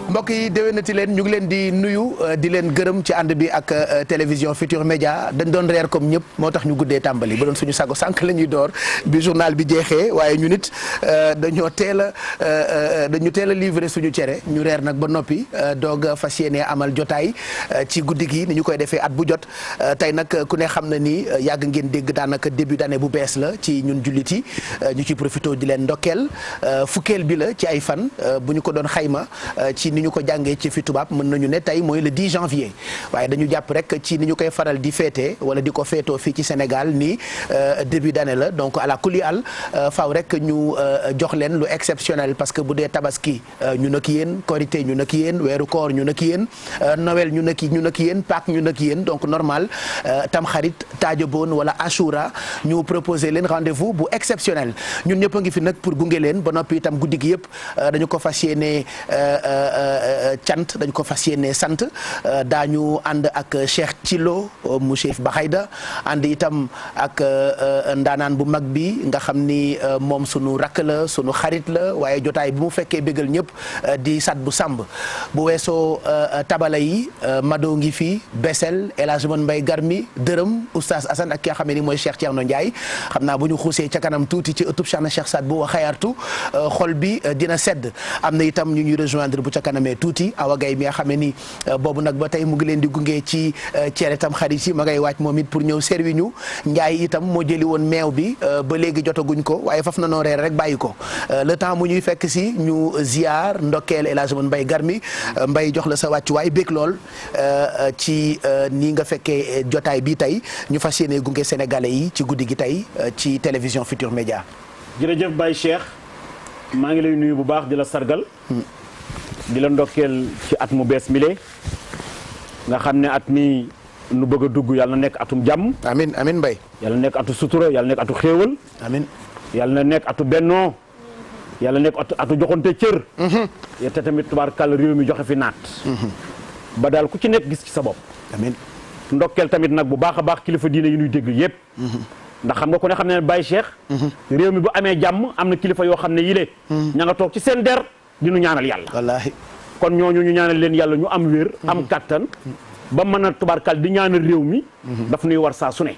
mbokk yi déwénati leen ñu ngi leen di nuyu di leen gërëm ci ànd bi ak télévision Futur Média dañ doon reer comme ñëpp moo tax ñu guddee tàmbali ba doon suñu sago sànq la ñuy door bi journal bi jeexee waaye ñu nit dañu teel a livré suñu cere ñu reer nag ba noppi doog fas yéene amal jotaay ci guddi gi ni ñu koy defee at bu jot tey nag ku ne xam na ni yàgg ngeen dégg daanaka début d'année bu bees la ci ñun jullit yi ñu ci profité di leen ndokkeel fukkeel bi la ci ay fan bu ñu ko doon xayma ci ni ñu ko jàngee ci fi tubaab mën nañu ne tey mooy le 10 janvier waaye dañu jàpp rek ci ni ñu koy faral di féete wala di ko féetoo fii ci Sénégal ni début d'année la donc à la kuli al faaw rek ñu jox leen lu exceptionnel parce que bu dee tabaski ñu nak yéen korité ñu nak yéen weeru koor ñu nak yéen Noël ñu nak yéen Pâques ñu nak yéen donc normal tamxarit taajaboon wala Ashura ñu proposer leen rendez-vous bu exceptionnel ñun ñëpp a ngi fi nag pour gunge leen ba noppi itam guddi gi yëpp dañu ko fas yéene cant dañ ko fas yéene sant daañu ànd ak Cheikh Thilo mu Chérif Baxayda ànd itam ak ndaanaan bu mag bi nga xam ni moom sunu rakk la sunu xarit la waaye jotaay bi mu fekkee bégal ñëpp di sat bu sàmb bu weesoo tabala yi Mado ngi fi Bessel El Hadj Mbay Garmi dërëm oustaz Assane ak ki nga xam ne ni mooy Cheikh Thierno Ndiaye xam naa bu ñu xuusee ca kanam tuuti ci ëttub Cheikhna Cheikh Saad bu wa xayartu xol bi dina sedd am na itam ñu ñuy rejoindre bu ca kanamee tuuti Awa Gaye mi nga xam ne ni boobu nag ba tey mu ngi leen di gunge ci cere tam xarit yi ma ngay waaj moom it pour ñëw servi ñu Ndiaye itam moo jëli woon meew bi ba léegi jotaguñ ko waaye faf na noo reer rek bàyyi ko le temps mu ñuy fekk si ñu ziar ndokkeel El Hadj Mbay Garmi Mbay jox la sa wàccuwaay bég lool ci nii nga fekkee jotaay bi tey ñu fas yéene gunge sénégalais yi ci guddi gi tey ci télévision Futur Média. jërëjëf Baye Cheikh maa ngi lay nuyu bu baax di la sargal. di la ndokkeel ci at mu bees mile nga xam ne at mi nu bëgg a dugg yàlla na nekk atum jàmm. amin amin Mbay. yàlla na nekk atu sutura yàlla na nekk atu xéewal. amin yàlla na nekk atu bennoo yàlla na nekk atu joxante cër. te tamit tubaarkàlla réew mi joxe fi naat. ba daal ku ci nekk gis ci sa bopp. amin ndokkeel tamit nag bu baax a baax kilifa diine yi ñuy déglu yëpp. ndax xam nga ku ne xam ne Baye Cheikh. réew mi bu amee jàmm am na kilifa yoo xam ne yile. ña nga toog ci seen der di nu ñaanal yàlla. wallaahi. kon ñooñu ñu ñaanal leen yàlla ñu am wér. am kattan ba mën a tubaarkàlla di ñaanal réew mi. daf nuy war saa su ne.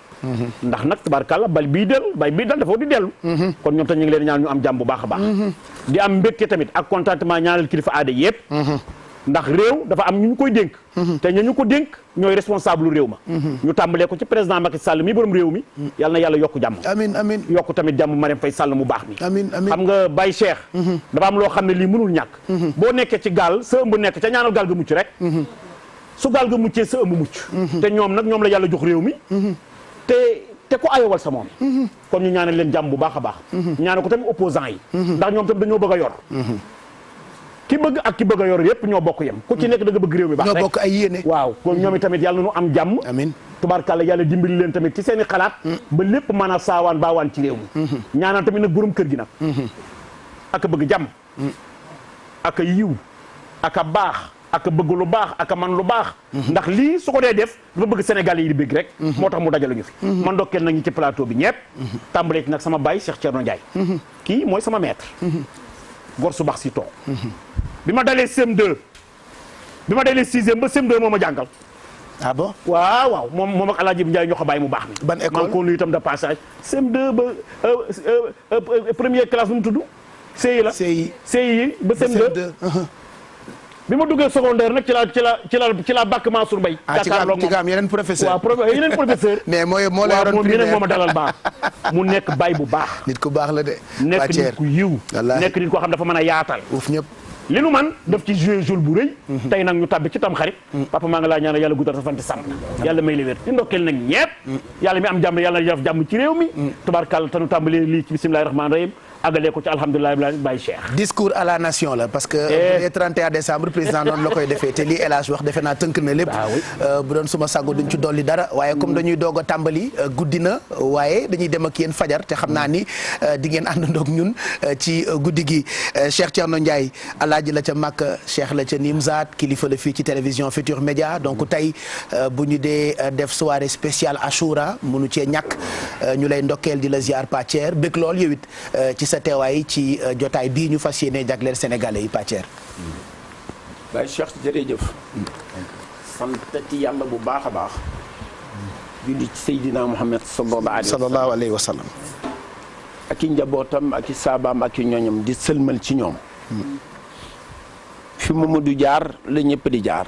ndax nag tubaarkàlla bal bii dal dafa di dellu. kon ñoom tam ñu ngi leen ñaan ñu am jàmm bu baax a baax. di am mbégte tamit ak contentement ñaanal kilifa aada yëpp. ndax réew dafa am ñu koy dénk. te ñu ko dénk ñooy responsable réew ma. ñu tàmbalee ko ci président Macky Sall mi borom réew mi. yàlla na yàlla yokk jàmm. amiin amiin yokk tamit jàmm Marème Faye Sall mu baax mi. amiin amiin xam nga Baye Cheikh. dafa am loo xam ne lii mënul ñàkk. boo nekkee ci gaal sa ëmb nekk ca ñaanal gaal ga mucc rek. su gaal ga muccee sa ëmb mucc. te ñoom nag ñoom la yàlla jox réew mi. te ko ayowal sa moom. kon ñu ñaanal leen jàmm bu baax a baax. ñaanal ko tamit opposant yi. ndax ñoom tamit dañoo bëgg a yor. ki bëgg ak ki bëgg a yor yëpp ñoo bokk yem ku ci nekk da nga bëgg réew mi baax rek ñoo bokk ay yéene. waaw kon ñoom tamit yàlla nu am jàmm. amiin tubaarkàlla yàlla dimbali leen tamit ci seen i xalaat. ba lépp mën a saawaan baawaan ci réew mi. ñaanal tamit nag borom kër gi nag. ak a bëgg jàmm. ak a yiw ak a baax ak a bëgg lu baax ak a man lu baax. ndax lii su ko dee def dafa bëgg Sénégal yi di bëgg rek. moo tax mu dajale ñu fi. man ndokkeel nag ñi ci plateau bi ñëpp. tàmbalee ci nag sama baay Cheikh Thierno Ndiaye. kii mooy sama maître. gor su baax si toog. bi ma dalee CM2 bi ma dalee 6e ba CM2 moo ma jàngal. ah bon waaw moom ak El Hadj Ndiaye ñoo ko bàyyi mu baax mi. ban école maa ngi ko nuyu itam de passage. CM2 ba première classe nu mu tudd. CI la CI ba CM2. bi ma duggee secondaire nag ci la bàkk Mansour Mbaye. ci nga am yeneen professeur. waaw yeneen professeur. mais moo la yoroon moom yeneen moo ma dalal baax. mu nekk bay bu baax. nit ku baax la de. nekk nit ku yiw. nekk nit koo xam dafa mën a yaatal. uuf ñëpp. li nu man daf ci joué jour bu rëy. tey nag ñu tàbbi ci tam xarit. papa maa ngi laa ñaanal yàlla guddal sa fan te sàmm. yàlla may la wér di ndokkeel nag ñepp. yàlla mi am jàmm yàlla def jàmm ci réew mi. tubaarkàlla te nu tàmbalee lii ci bismillahi rahmaani rahim àggalee ko ci alhamdulilah Baye Cheikh. discours à la nation la parce que. bu dee 31 décembre président noonu la koy defee te lii El Hadj wax defe naa tënk na lépp. bu doon suma sago duñ ci dolli dara waaye comme dañuy doog a tàmbali guddi na waaye dañuy dem ak yéen fajar te xam naa ni di ngeen àndandoog ñun ci guddi gi Cheikh Thierno Ndiaye alaaji la ca Makka Cheikh la ca Nimzaat kilifa la fii ci télévision Futur Média donc tey bu ñu dee def soirée spéciale Achoura munu cee ñàkk ñu lay ndokkeel di la ziar Pathier bëgg lool yow it ci sa teewaay ci jotaay bii ñu fas yéene jagleel sénégalais yi Pathier. Baye Cheikh jërëjëf. santati yàlla bu baax a baax. julli ci Seydina Muhammad sallallahu alayhi wa sallam. ak i njabootam ak i saabaam ak i ñoñam di sëlmal ci ñoom. fi Mamadou jaar la ñëpp di jaar.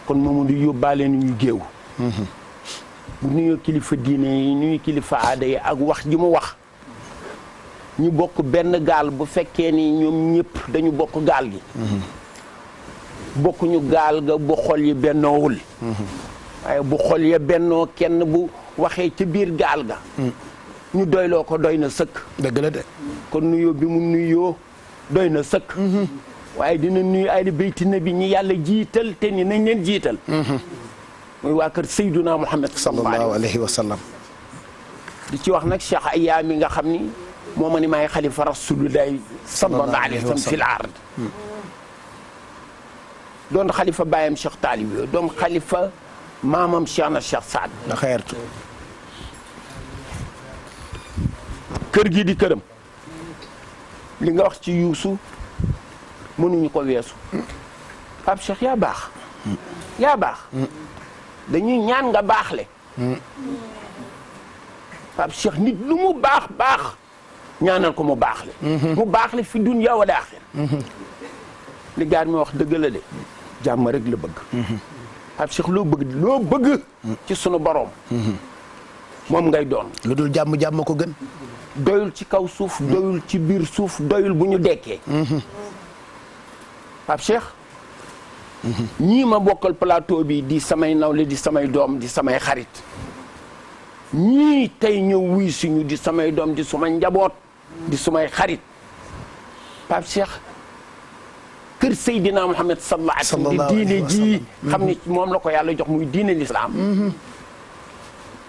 kon Mamadou yóbbaale nañu géew. bu nuyoo kilifa diine yi nuyu kilifa aada yi ak wax ji mu wax. ñu bokk benn gaal bu fekkee ni ñoom ñëpp dañu bokk gaal gi. bokkuñu gaal ga bu xol yi bennoowul. waaye bu xol ya bennoo kenn bu waxee ci biir gaal ga. ñu doyloo ko doy na sëkk. dëgg la de. kon nuyoo bi mu nuyoo doy na sëkk. waaye dina nuyu ahlu bayti nabi ñi yàlla jiital te ni nañ leen jiital. muy waa kër Seydina Muhammad sallallahu alayhi wa sallam. di ci wax nag Cheikh Aya mi nga xam ni moo ma ni maay xalifa rasulullahi sallallahu alayhi wa sallam fil ard. doon xalifa baayam Cheikh Taalib yooyu doon xalifa maamam Cheikh na Cheikh Saad. na xeertu. kër gi di këram. li nga wax ci yuusu mënuñu ko weesu. Pape Cheikh yaa baax. yaa baax. dañuy ñaan nga baaxle. Pape Cheikh nit lu mu baax baax ñaanal ko mu baaxle. mu baaxle fi dunya wala axira. li gaar mi wax dëgg la de. jàmm rek la bëgg. Pape Cheikh loo bëgg ci sunu borom. moom ngay doon. lu dul jàmm ko gën. doyul ci kaw suuf doyul ci biir suuf doyul bu ñu dekkee. Pape Cheikh. ñii ma bokkal plateau bi di samay nawle di samay doom di samay xarit. ñii tey ñëw wuy suñu di samay doom di sumay njaboot di sumay xarit. Pape Cheikh. kër Seydina Muhammad sallallahu alayhi wa sallam di diine ji xam ni moom la ko yàlla jox muy diine l'islam.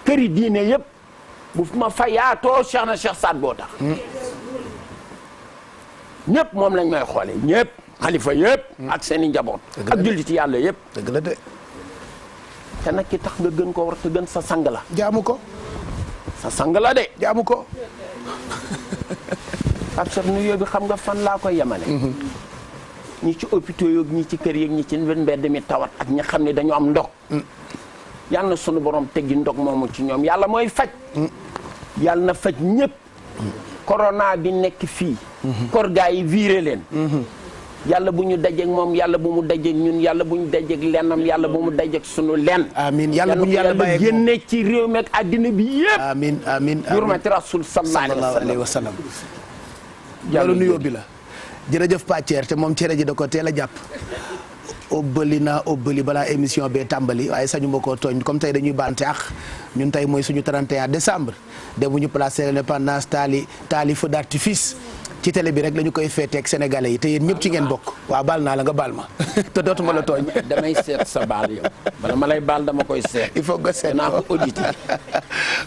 këri diine yëpp bu ma fa yaatoo Cheikh na Cheikh Saad boo tax. ñëpp moom lañ may xoole ñëpp xalifa yëpp. ak seen i njaboot. ak julliti yàlla yëpp. dëgg la de. te nag ki tax nga gën ko war te gën sa sang la. jaamu ko. sa sang la de. jaamu ko. Pape Cheikh nuyoo bi xam nga fan laa koy yemale. ñi ci hôpitaux yoog ñi ci kër yeeg ñi ci mbedd mi tawat ak ñi xam ne dañu am ndog. yàlla na sunu borom teggi ndog moomu ci ñoom yàlla mooy faj. yàlla na faj ñëpp. corona bi nekk fii. kor gaa yi viré leen. yàlla bu ñu dajeeg moom yàlla bu mu dajeeg ñun yàlla bu ñu dajeeg lennam yàlla bu mu dajeeg sunu lenn. amiin yàlla bu ñu yàlla bàyyeeg moom génne ci réew mi ak àddina bi yëpp. amiin amiin yurmati rasul sallallahu alayhi wa sallam. loolu nuyoo bi la. jërëjëf Pathier te moom cere ji da ko teel a jàpp. óbbali balaa émission bee tàmbali waaye sañu ma koo tooñ comme tey dañuy bante ak ñun tey mooy suñu 31 décembre. dem bu ñu placé l'indépendance taali feu d'artifice ci télé bi rek la ñu koy féeteeg sénégalais yi te yéen ñëpp ci ngeen bokk. waaw baal naa la nga baal ma te dootuma la tooñ. damay seet sa baal yow bala ma lay baal dama koy seet. il faut nga seet naa ko audité.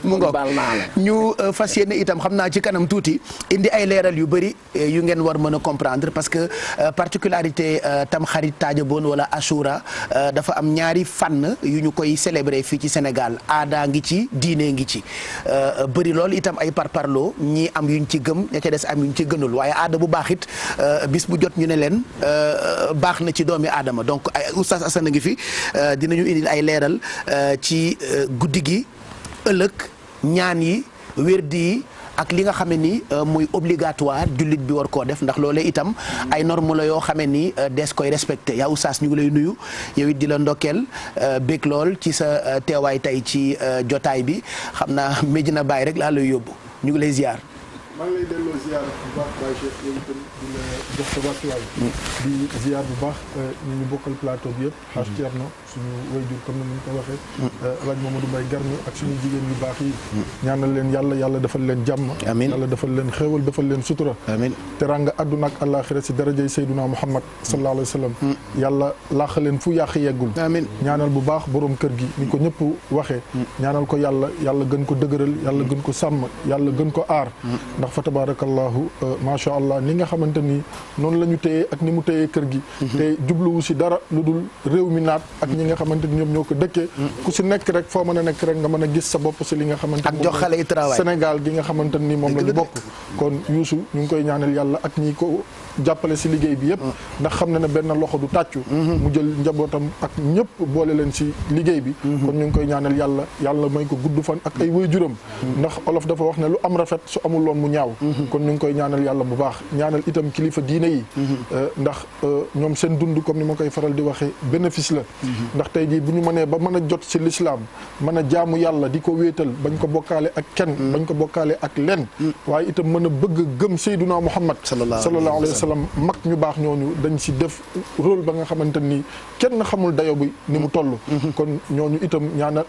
mu ngoog baal naa la. ñu fas yéene itam xam naa ci kanam tuuti indi ay leeral yu bëri yu ngeen war mën a comprendre parce que particularité Tamxarit Taajaboon wala Ashura dafa am ñaari fànn yu ñu koy célébrer fii ci Sénégal aada ngi ci diine ngi ci bëri loolu itam ay parparloo ñii am yuñ ci gëm ña ca des am yuñ ci gënul waaye aada bu baax it bis bu jot ñu ne leen baax na ci doomi aadama donc ay oustaz Assane ngi fi dinañu indil ay leeral ci guddi gi ëllëg ñaan yi wérdi yi ak li nga xam ne ni muy obligatoire jullit bi war koo def ndax loolee itam ay normes la yoo xam ne ni des koy respecté yaa oustaz ñu ngi lay nuyu yow it di la ndokkeel bég lool ci sa teewaay tey ci jotaay bi xam naa Medina Baye rek laa lay yóbbu ñu ngi lay ziar. maa ngi lay delloo ziar bu baax Baye Cheikh yow itam di la jox sa wàccuwaay di ziar bu baax ñu bokkal plateau bi yëpp xaaj Thierno suñu wayjur comme ni ñu ko waxee Alaaji Mamadou Mbaye Garmi ak suñu jigéen yu baax yi ñaanal leen yàlla defal leen jàmm amiin yàlla defal leen xéewal defal leen sutura amiin teranga àdduna ak àllaaxira si darajay Seyduna Muhammad sallallahu alayhi wa sallam yàlla laax leen fu yàq yeggul amiin ñaanal bu baax borom kër gi ni ko ñëpp waxee ñaanal ko yàlla gën ko dëgëral yàlla gën ko sàmm yàlla gën ko aar ndax fa tabarakallahu macha allah ni nga xamante ni noonu la ñu téyee ak ni mu téyee kër gi te jubluwu si dara lu dul réew mi naat ak ñi nga xamante ni ñoom ñoo ko dëkkee ku si nekk rek foo mën a nekk rek nga mën a gis sa bopp si li nga xamante ak jox xale yi travail Sénégal gi nga xamante ni moom la ñu bokk kon Youssou ñu ngi koy ñaanal yàlla ak ñi ko jàppale si liggéey bi yëpp ndax xam na ne benn loxo du tàccu mu jël njabootam ak ñëpp boole leen si liggéey bi kon ñu ngi koy ñaanal yàlla may ko gudd fan ak ay waajuram ndax olof dafa wax ne lu am rafet su amul loon mu ñaaw kon ñu ngi koy ñaanal yàlla bu baax ñaanal itam kilifa diine yi ndax ñoom seen dund comme ni ma koy faral di waxee bénéfice la ndax tey jii bu ñu mënee ba mën a jot si l'islam mën a jaamu yàlla di ko wéetal bañ ko bokkaale ak kenn bañ ko bokkaale ak len waaye itam mën a bëgg gëm Seyduna Muhammad sallallahu alayhi wa sallam mag ñu baax ñooñu dañ si def rôle ba nga xamante ni kenn xamul dayo bi ni mu toll kon ñooñu itam ñaanal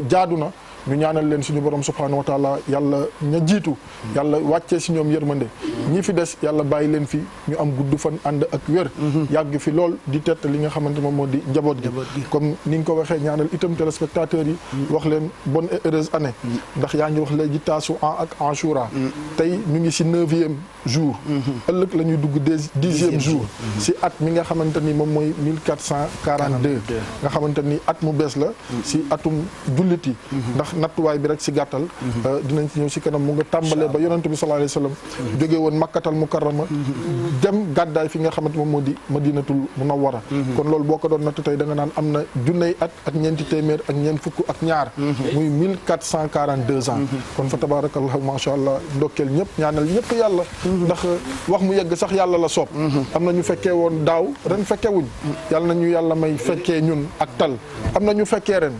jaadu na ñu ñaanal leen suñu borom subhanahu wa taala yàlla ña jiitu yàlla wàccee si ñoom yërmande ñi fi des yàlla bàyyi leen fi ñu am gudd fan ànd ak wér yàgg fi lool di tett li nga xamante moom moo di njaboot gi comme ni nga ko waxee ñaanal itam téléspectateurs yi wax leen bonne et heureuse année ndax yaa ngi wax léegi Tasu'a ak Ashura tey ñu ngi si 9e jour ëllëg la ñuy dugg 10e jour si at mi nga xamante ni moom mooy 1442 nga xamante ni at mu bees la si atum jullit yi ndax nattuwaay bi rek si gàttal dinañ ci ñëw si kanam mu nga tàmbalee ba yonent bi sallallahu alayhi wa sallam jógee woon makkatal mukarrama dem gàddaay fi nga xamante moom moo di madinatul munawwara kon loolu boo ko doon natt tey da nga naan am na junney at ak ñeenti téeméer ak ñeent fukk ak ñaar muy 1442 ans kon fa tabarakallahu masha allah ndokkeel ñëpp ñaanal ñëpp yàlla ndax wax mu yegg sax yàlla la soob am na ñu fekkee woon daaw ren fekkee wuñ yàlla na ñu yàlla may fekkee ñun ak tal am na ñu fekkee ren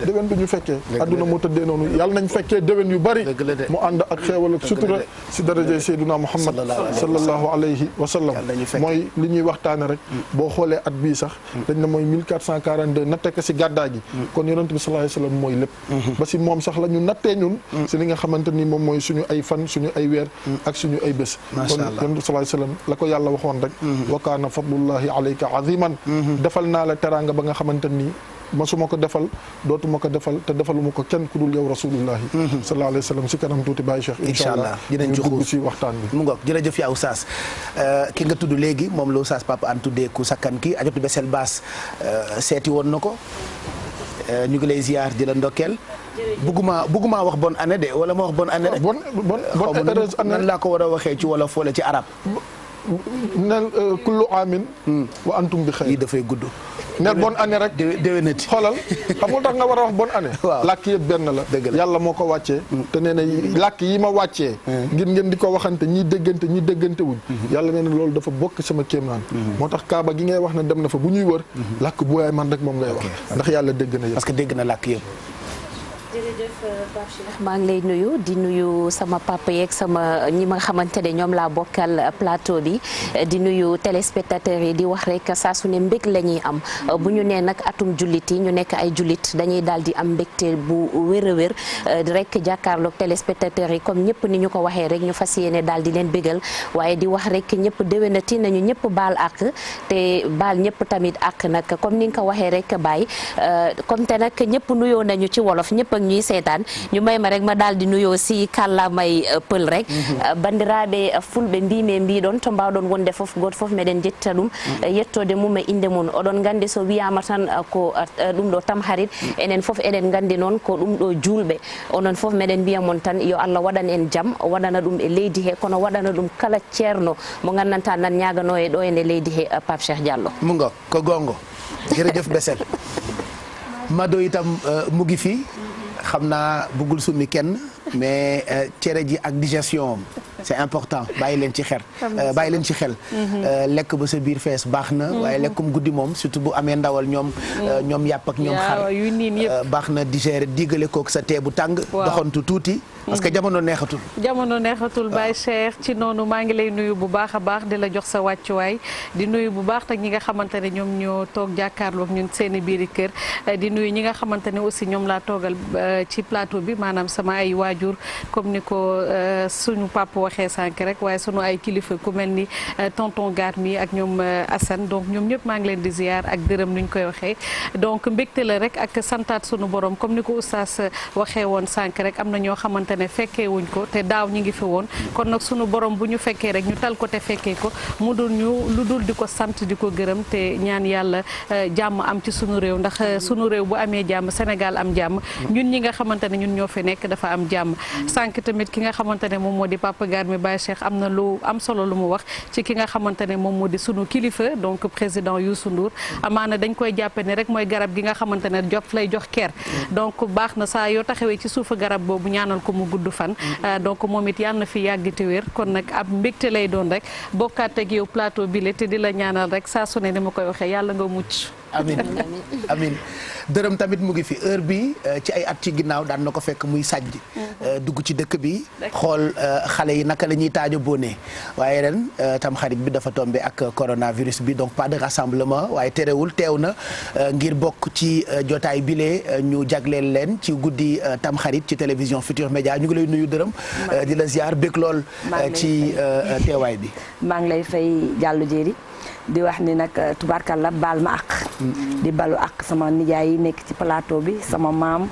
déwén du ñu fekkee adduna moo tëddee noonu yàlla nañ fekkee déwén yu bari mu ànd ak xéewal ak sutura si daraja Seydina Muhammad sallallahu alayhi wa sallam mooy li ñuy waxtaane rek boo xoolee at bii sax dañ na mooy 1442 natte ko si gàddaa gi kon yonent bi sallallahu alayhi wa sallam mooy lépp ba si moom sax la ñu nattee ñun si li nga xamante ni moom mooy suñu ay fan suñu ay weer ak suñu ay bés kon yonent bi sallallahu alayhi wa sallam la ko yàlla waxoon rek wa kaana fadlullahi alayka aziman defal naa la teraanga ba nga xamante ni masuma ko defal dootuma ko defal te defaluma ko kenn ku dul yow rasulullahi sallallahu alayhi wa sallam si kanam tuuti Baye Cheikh incha allah dinañ ci dugg si waxtaan bi mu ngoog jërëjëf yaa Oustaz ki nga tudd léegi moom la Oustaz Papa An tuddee ku sakkan ki ajot Bessél Baas seeti woon na ko ñu ngi lay ziar di la ndokkeel bugguma wax bonne année de wala ma wax bonne année bonne heureuse année nan laa ko war a waxee ci wolof wala ci arab nel kullu amin wa antum bi xayr lii dafay gudd nel bonne année rek déwénati xoolal xam nga tax nga war a wax bonne année waaw làkk yëpp benn la yàlla moo ko wàccee te nee na làkk yi ma wàccee ngir ngeen di ko waxante ñi déggante wuñ yàlla nee na loolu dafa bokk sama kéemaan moo tax kaaba gi ngay wax ne dem na fa bu ñuy wër làkk bu waay man rek moom ngay wax ndax yàlla dégg na yëpp parce que dégg na làkk yëpp jërëjëf Pape Cheikh maa ngi lay nuyu di nuyu sama papa yeeg sama ñi ma xamante ne ñoom laa bokkal plateau bi di nuyu téléspectateurs yi di wax rek saa su ne mbég la ñuy am bu ñu nee nag atum jullit yi ñu nekk ay jullit dañuy daal di am mbégte bu wér a wér rek jàkkaarloog téléspectateurs yi comme ñëpp ni ñu ko waxee rek ñu fas yéene daal di leen bégal waaye di wax rek ñëpp déwénati nañu ñëpp baal àq te baal ñëpp tamit àq nag comme ni nga ko waxee rek Baye comme te nag ñëpp nuyoo nañu ci wolof ñëpp ñuy seetaan ñu may ma rek ma daal di nuyoo si kàllaamay pël rek bandiraɓe fulɓe mbimi mbiɗon to mbawɗon wonde foof goto foof meɗen jetta ɗum yettode mum e inde mum oɗon gandi so wiyama tan ko ɗum ɗo tamharit enen foof eɗen gandi noon ko ɗum ɗo julɓe onon foof meɗen mbiya mon tan yo Allah waɗan en jaam waɗana ɗum e leydi he kono waɗana ɗum kala ceerno mo gandanta nan ñagano e ɗo ene leydi he Pape Cheikh Diallo mu ngo ko gongo jërëjëf Bessél Mado itam mu ngi fi xam naa bëggul summi kenn mais cere ji ak digestion c'est important bàyyi leen ci xel lekk ba sa biir fees baax na waaye lekkum guddi moom surtout bu amee ndawal ñoom yàpp ak ñoom xar baax na digérer digale kook sa tee bu tàng doxantu tuuti parce que jamono neexatul Baye Cheikh ci noonu maa ngi lay nuyu bu baax a baax di la jox sa wàccuwaay di nuyu bu baax te ñi nga xamante ne ñoom ñoo toog jàkkaarloog ñun seeni biiri kër di nuyu ñi nga xamante ne aussi ñoom laa toogal ci plateau bi maanaam sama ay waajur comme ni ko suñu papa waxee sànq rek waaye sunu ay kilifa ku mel ni tonton Garmi ak ñoom Assane donc ñoom ñëpp maa ngi leen di ziar ak dërëm ni ñu koy waxee donc mbégte la rek ak santaat sunu borom comme ni ko oustaz waxee woon sànq rek am na ñoo xamante ne fekkee wuñ ko te daaw ñi ngi fi woon kon nag sunu borom bu ñu fekkee rek ñu tal ko te fekkee ko mu dul ñu lu dul di ko sant di ko gërëm te ñaan yàlla jàmm am ci sunu réew ndax sunu réew bu amee jàmm Sénégal am jàmm ñun ñi nga xamante ne ñun ñoo fi nekk dafa am jàmm sànq tamit ki nga xamante ne moom moo di Papa Garmi Baye Cheikh am na lu am solo lu mu wax ci ki nga xamante ne moom moo di sunu kilifa donc président Youssou Ndour amaana dañ koy jàppe ne rek mooy garab gi nga xamante ne jof lay jox ker donc baax na saa yoo taxawee ci suufa garab boobu ñaanal ko mu gudd fan donc moom it yàlla na fi yàgg te wér kon nag ab mbégte lay doon rek bokkaat ak yow plateau bi la te di la ñaanal rek saa su ne ni ma koy waxee yàlla nga mucc amin amin dërëm tamit mu ngi fi heure bi ci ay at ci ginnaaw daan na ko fekk muy sàjj dugg ci dëkk bi xool xale yi naka la ñuy taajo boonee waaye ren tam xarit bi dafa tombé ak coronavirus bi donc pas de rassemblement waaye terewul teew na ngir bokk ci jotaay bile ñu jagleel leen ci guddi tam xarit ci télévision Futur Média ñu ngi lay nuyu dërëm di la ziar bëgg lool ci teewaay bi maa ngi lay fay jàllu jéeri di wax ni nag tubaarkàlla baal ma ak di balu ak sama nijaay yi nekk ci plateau bi sama maam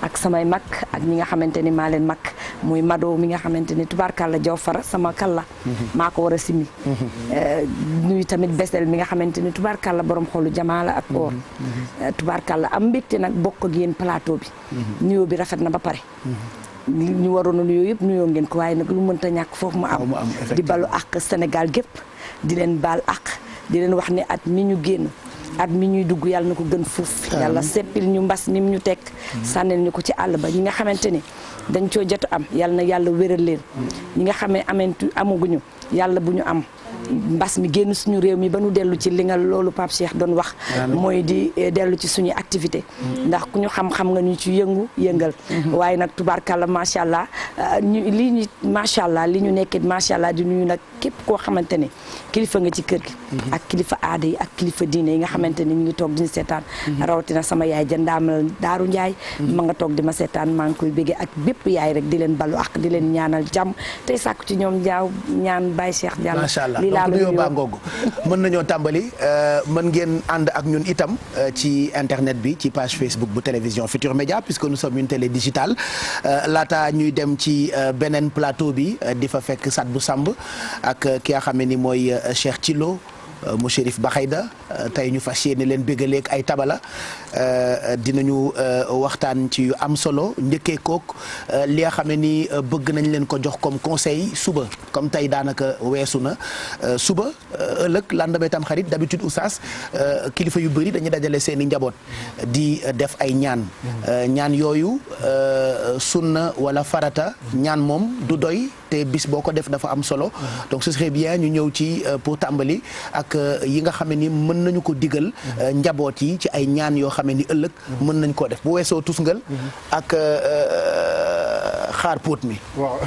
ak samay mag ak ñi nga xamante ni maa leen mag muy Mado mi nga xamante ni tubaarkàlla jaw fara sama kalla maa ko war a simi nuyu tamit besel mi nga xamante ni tubaarkàlla borom xolu jamaala ak or tubaarkàlla am mbégte nag bokk ak yéen plateau bi nuyoo bi rafet na ba pare ñu waroon a nuyoo yëpp nuyoo ngeen ko waaye nag lu mënta ñàkk foofu mu am di balu ak Sénégal gépp di leen baal ak di leen wax ne at mi ñu génn at mi ñuy dugg yàlla na ko gën fuuf yàlla seppil ñu mbas mi ñu tekk sànnil ñu ko ci àll ba ñi nga xamante ni dañ coo jot am yàlla na yàlla wéral leen ñi nga xamee amaguñu yàlla bu ñu am mbas mi génn suñu réew mi ba nu dellu ci li nga loolu Pape Cheikh doon wax mooy di dellu ci suñu activité ndax ku ñu xam-xam nga ñu ci yëngal waaye nag tubaarkàlla macha allah lii ñu macha allah li ñu nekkee macha allah di nuyu nag képp koo xamante ne kilifa nga ci kër gi ak kilifa aada yi ak kilifa diine yi nga xamante ne ñu ngi toog di ñu seetaan rawatina sama yaay jandaamal Daaru Njaay ma nga toog di ma seetaan maa ngi koy béggee ak bépp yaay rek di leen balu ak di leen ñaanal jàmm tey sàkku ci ñoom jaaw ñaan Baye Cheikh Diallo macha allah donc nuyoo baa ngoogu mën nañoo tàmbali mën ngeen ànd ak ñun itam ci internet bi ci page Facebook bu télévision Futur Média puisque nous sommes une télé digitale laata ñuy dem ci beneen plateau bi di fa fekk Sadbou Samb ak ki nga xam ne ni mooy Cheikh Thilo mu Chérif Baxayda tey ñu fas yéene leen bégaleeg ay tabala dinañu waxtaan ci yu am solo njëkkee kook li nga xam ne ni bëgg nañ leen ko jox comme conseil suba comme tey daanaka weesu na suba ëllëg lendemain tam xarit d'habitude oustaz kilifa yu bëri dañuy dajale seen i njaboot di def ay ñaan ñaan yooyu sunna wala farata ñaan moom du doy te bis boo ko def dafa am solo donc ce serait bien ñu ñëw ci pour tàmbali ak yi nga xam ne ni mën nañu ko digal njaboot yi ci ay ñaan yoo xam ne ni ëllëg mën nañ koo def bu weesoo tusngal ak xaar póot mi waaw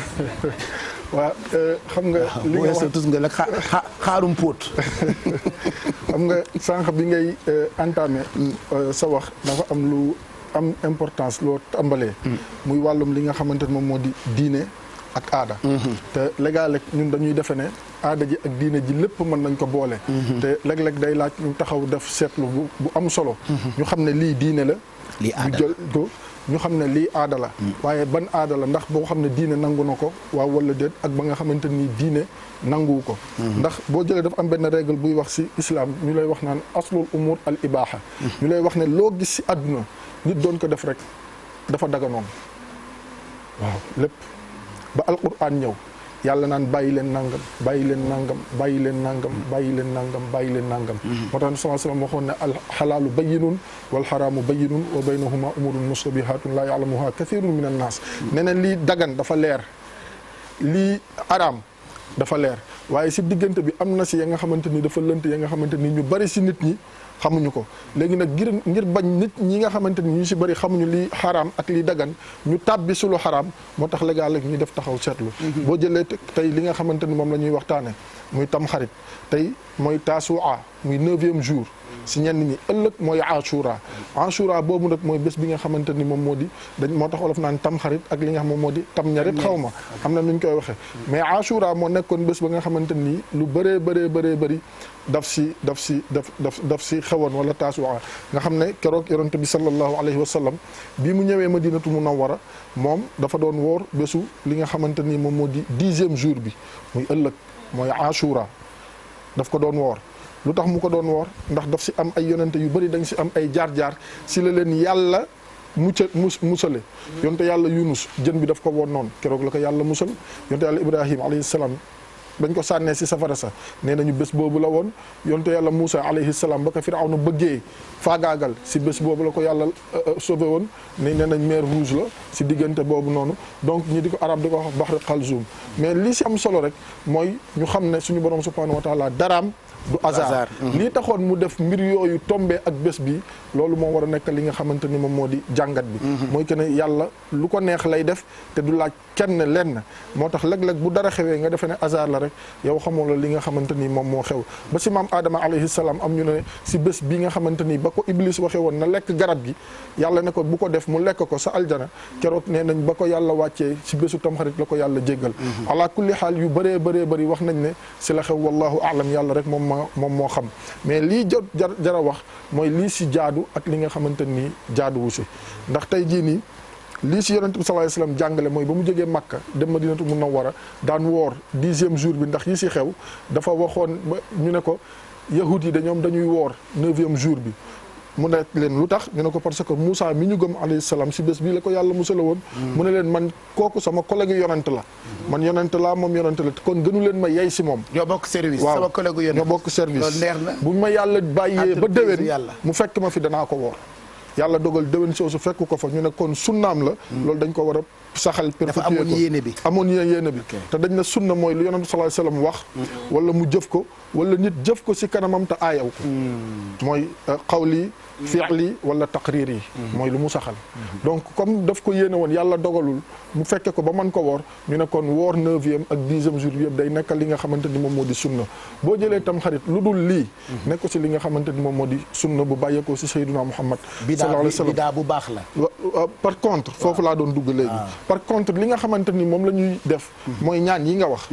waaw xam nga li bu nga weesoo wax tusngal ak xaarum póot xam nga sànq bi ngay entamé sa wax dafa am lu am importance loo tàmbalee muy wàllum li nga xamante ne moom moo di diine ak aada te léeg-léeg ñun dañuy defe ne aada ji ak diine ji lépp mën nañ ko boole te léeg-léeg day laaj ñu taxaw def seetlu bu am solo ñu xam ne lii diine la lii aada ñu jël ko ñu xam ne lii aada la waaye ban aada la ndax boo xam ne diine nangu na ko waaw wala déet ak ba nga xamante ni diine nanguwu ko ndax boo jëlee dafa am benn règle buy wax ci islam ñu lay wax naan aslul umur al ibaha ñu lay wax ne loo gis ci àdduna nit doon ko def rek dafa daganoon waaw lépp ba alquran ñëw yàlla naan bàyyi leen nangam bàyyi leen nangam bàyyi leen nangam bàyyi leen nangam bàyyi leen nangam moo tax sallallahu alayhi wa sallam waxoon ne al xalaalu bayyinun wal xaraamu bayyinun wa baynahuma umurun mustabihatun laa ya'lamuha kathirun min an naas nee na lii dagan dafa leer lii araam dafa leer waaye si diggante bi am na si ya nga xamante ni dafa lënt ya nga xamante ni ñu bari si nit ñi xamuñu ko léegi nag ngir bañ nit ñi nga xamante ni ñu si bari xamuñu lii xaraam ak lii dagan ñu tàbbi si lu xaraam moo tax légal ñu def taxaw seetlu boo jëlee tey li nga xamante ni moom la ñuy waxtaane muy tamxarit tey mooy taasuwaa muy 9e jour si ñenn ñi ëllëg mooy Ashura. Ashura boobu nag mooy bés bi nga xamante ni moom moo di moo tax olof naan tam xarit ak li nga xam moom moo di tam ñarit xaw ma am na nuñ koy waxee mais Ashura moo nekkoon bés ba nga xamante ni lu bëree bëri daf si xewoon wala taasuwaa nga xam ne keroog yonent bi sallallahu alayhi wa sallam bi mu ñëwee Madinatu Munawwara moom dafa doon woor bésu li nga xamante ni moom moo di 10e jour bi muy ëllëg mooy Ashura daf ko doon woor lu tax mu ko doon woor ndax daf si am ay yonente yu bëri dañ si am ay jaar-jaar si la leen yàlla musale yonte yàlla Yunus jën bi daf ko woon noonu keroog la ko yàlla musal yonte yàlla Ibrahim alayhi salaam bañ ko sànnee si safara sa nee nañu bés boobu la woon yonte yàlla Moussa alayhi salaam ba ko Firawna bëggee faagaagal si bés boobu la ko yàlla sauvé woon nee nañ mer rouge la si diggante boobu noonu donc ñi di ko arab di ko wax Bahri Khalzoum mais li si am solo rek mooy ñu xam ne suñu borom subhanahu wa taala daraam du hasard lii taxoon mu def mbir yooyu tombé ak bés bi loolu moo war a nekk li nga xamante ni moom moo di jàngat bi mooy que ne yàlla lu ko neex lay def te du laaj kenn lenn moo tax léeg-léeg bu dara xewee nga defee ne hasard la rek yow xamoo la li nga xamante ni moom moo xew ba si maam Adama alayhi salaam am ñu ne si bés bi nga xamante ni ba ko Iblis waxee woon na lekk garab gi yàlla ne ko bu ko def mu lekk ko sa aljana keroog nee nañ ba ko yàlla wàccee si bésu tamxarit la ko yàlla jéggal ala kulli xaal yu bëree bëri wax nañ ne si la xew wallahu aalam yàlla rek moom moo xam mais lii jara wax mooy lii si jaadu ak li nga xamante ni jaaduwu si ndax tey jii nii lii si yonent bi sallallahu alayhi wasallam jàngale mooy ba mu jógee Makka dem Madinatu Munawwara daan woor 10e jour bi ndax yi si xew dafa waxoon ba ñu ne ko yahud yi ñoom dañuy woor 9e jour bi mu ne leen lu tax ñu ne ko parce que Moussa mi ñu gëm alayhi salaam si bés bii la ko yàlla musala woon mu ne leen man kooku sama collègue yonent la man yonent laa moom yonent la kon gënu leen ma yey si moom ñoo bokk service waaw sama collègue yonent ñoo bokk service loolu neex na bu ma yàlla bàyyee ba déwén yàlla mu fekk ma fi danaa ko woor yàlla dogal déwén soosu fekk ko fa ñu ne kon sunnaam la loolu dañ ko war a saxal perpétuer ko amoon yéene bi te dañ ne sunna mooy lu yonent sallallahu alayhi wasallam wax wala mu jëf ko wala nit jëf ko si kanamam te aayaw ko mooy xawli fi'li wala taqrir yi mooy lu mu saxal donc comme daf ko yéene woon yàlla dogalul mu fekke ko ba mën ko woor ñu ne kon woor 9e ak 10e jour bi yëpp day nekk li nga xamante ni moom moo di sunna boo jëlee tam xarit lu dul lii nekk ko si li nga xamante ni moom moo di sunna bu bàyyeekoo si Sayyiduna Muhammad sallallahu alayhi wasallam bidaa bu baax la par contre foofu laa doon dugg léegi par contre li nga xamante ni moom la ñuy def mooy ñaan yi nga wax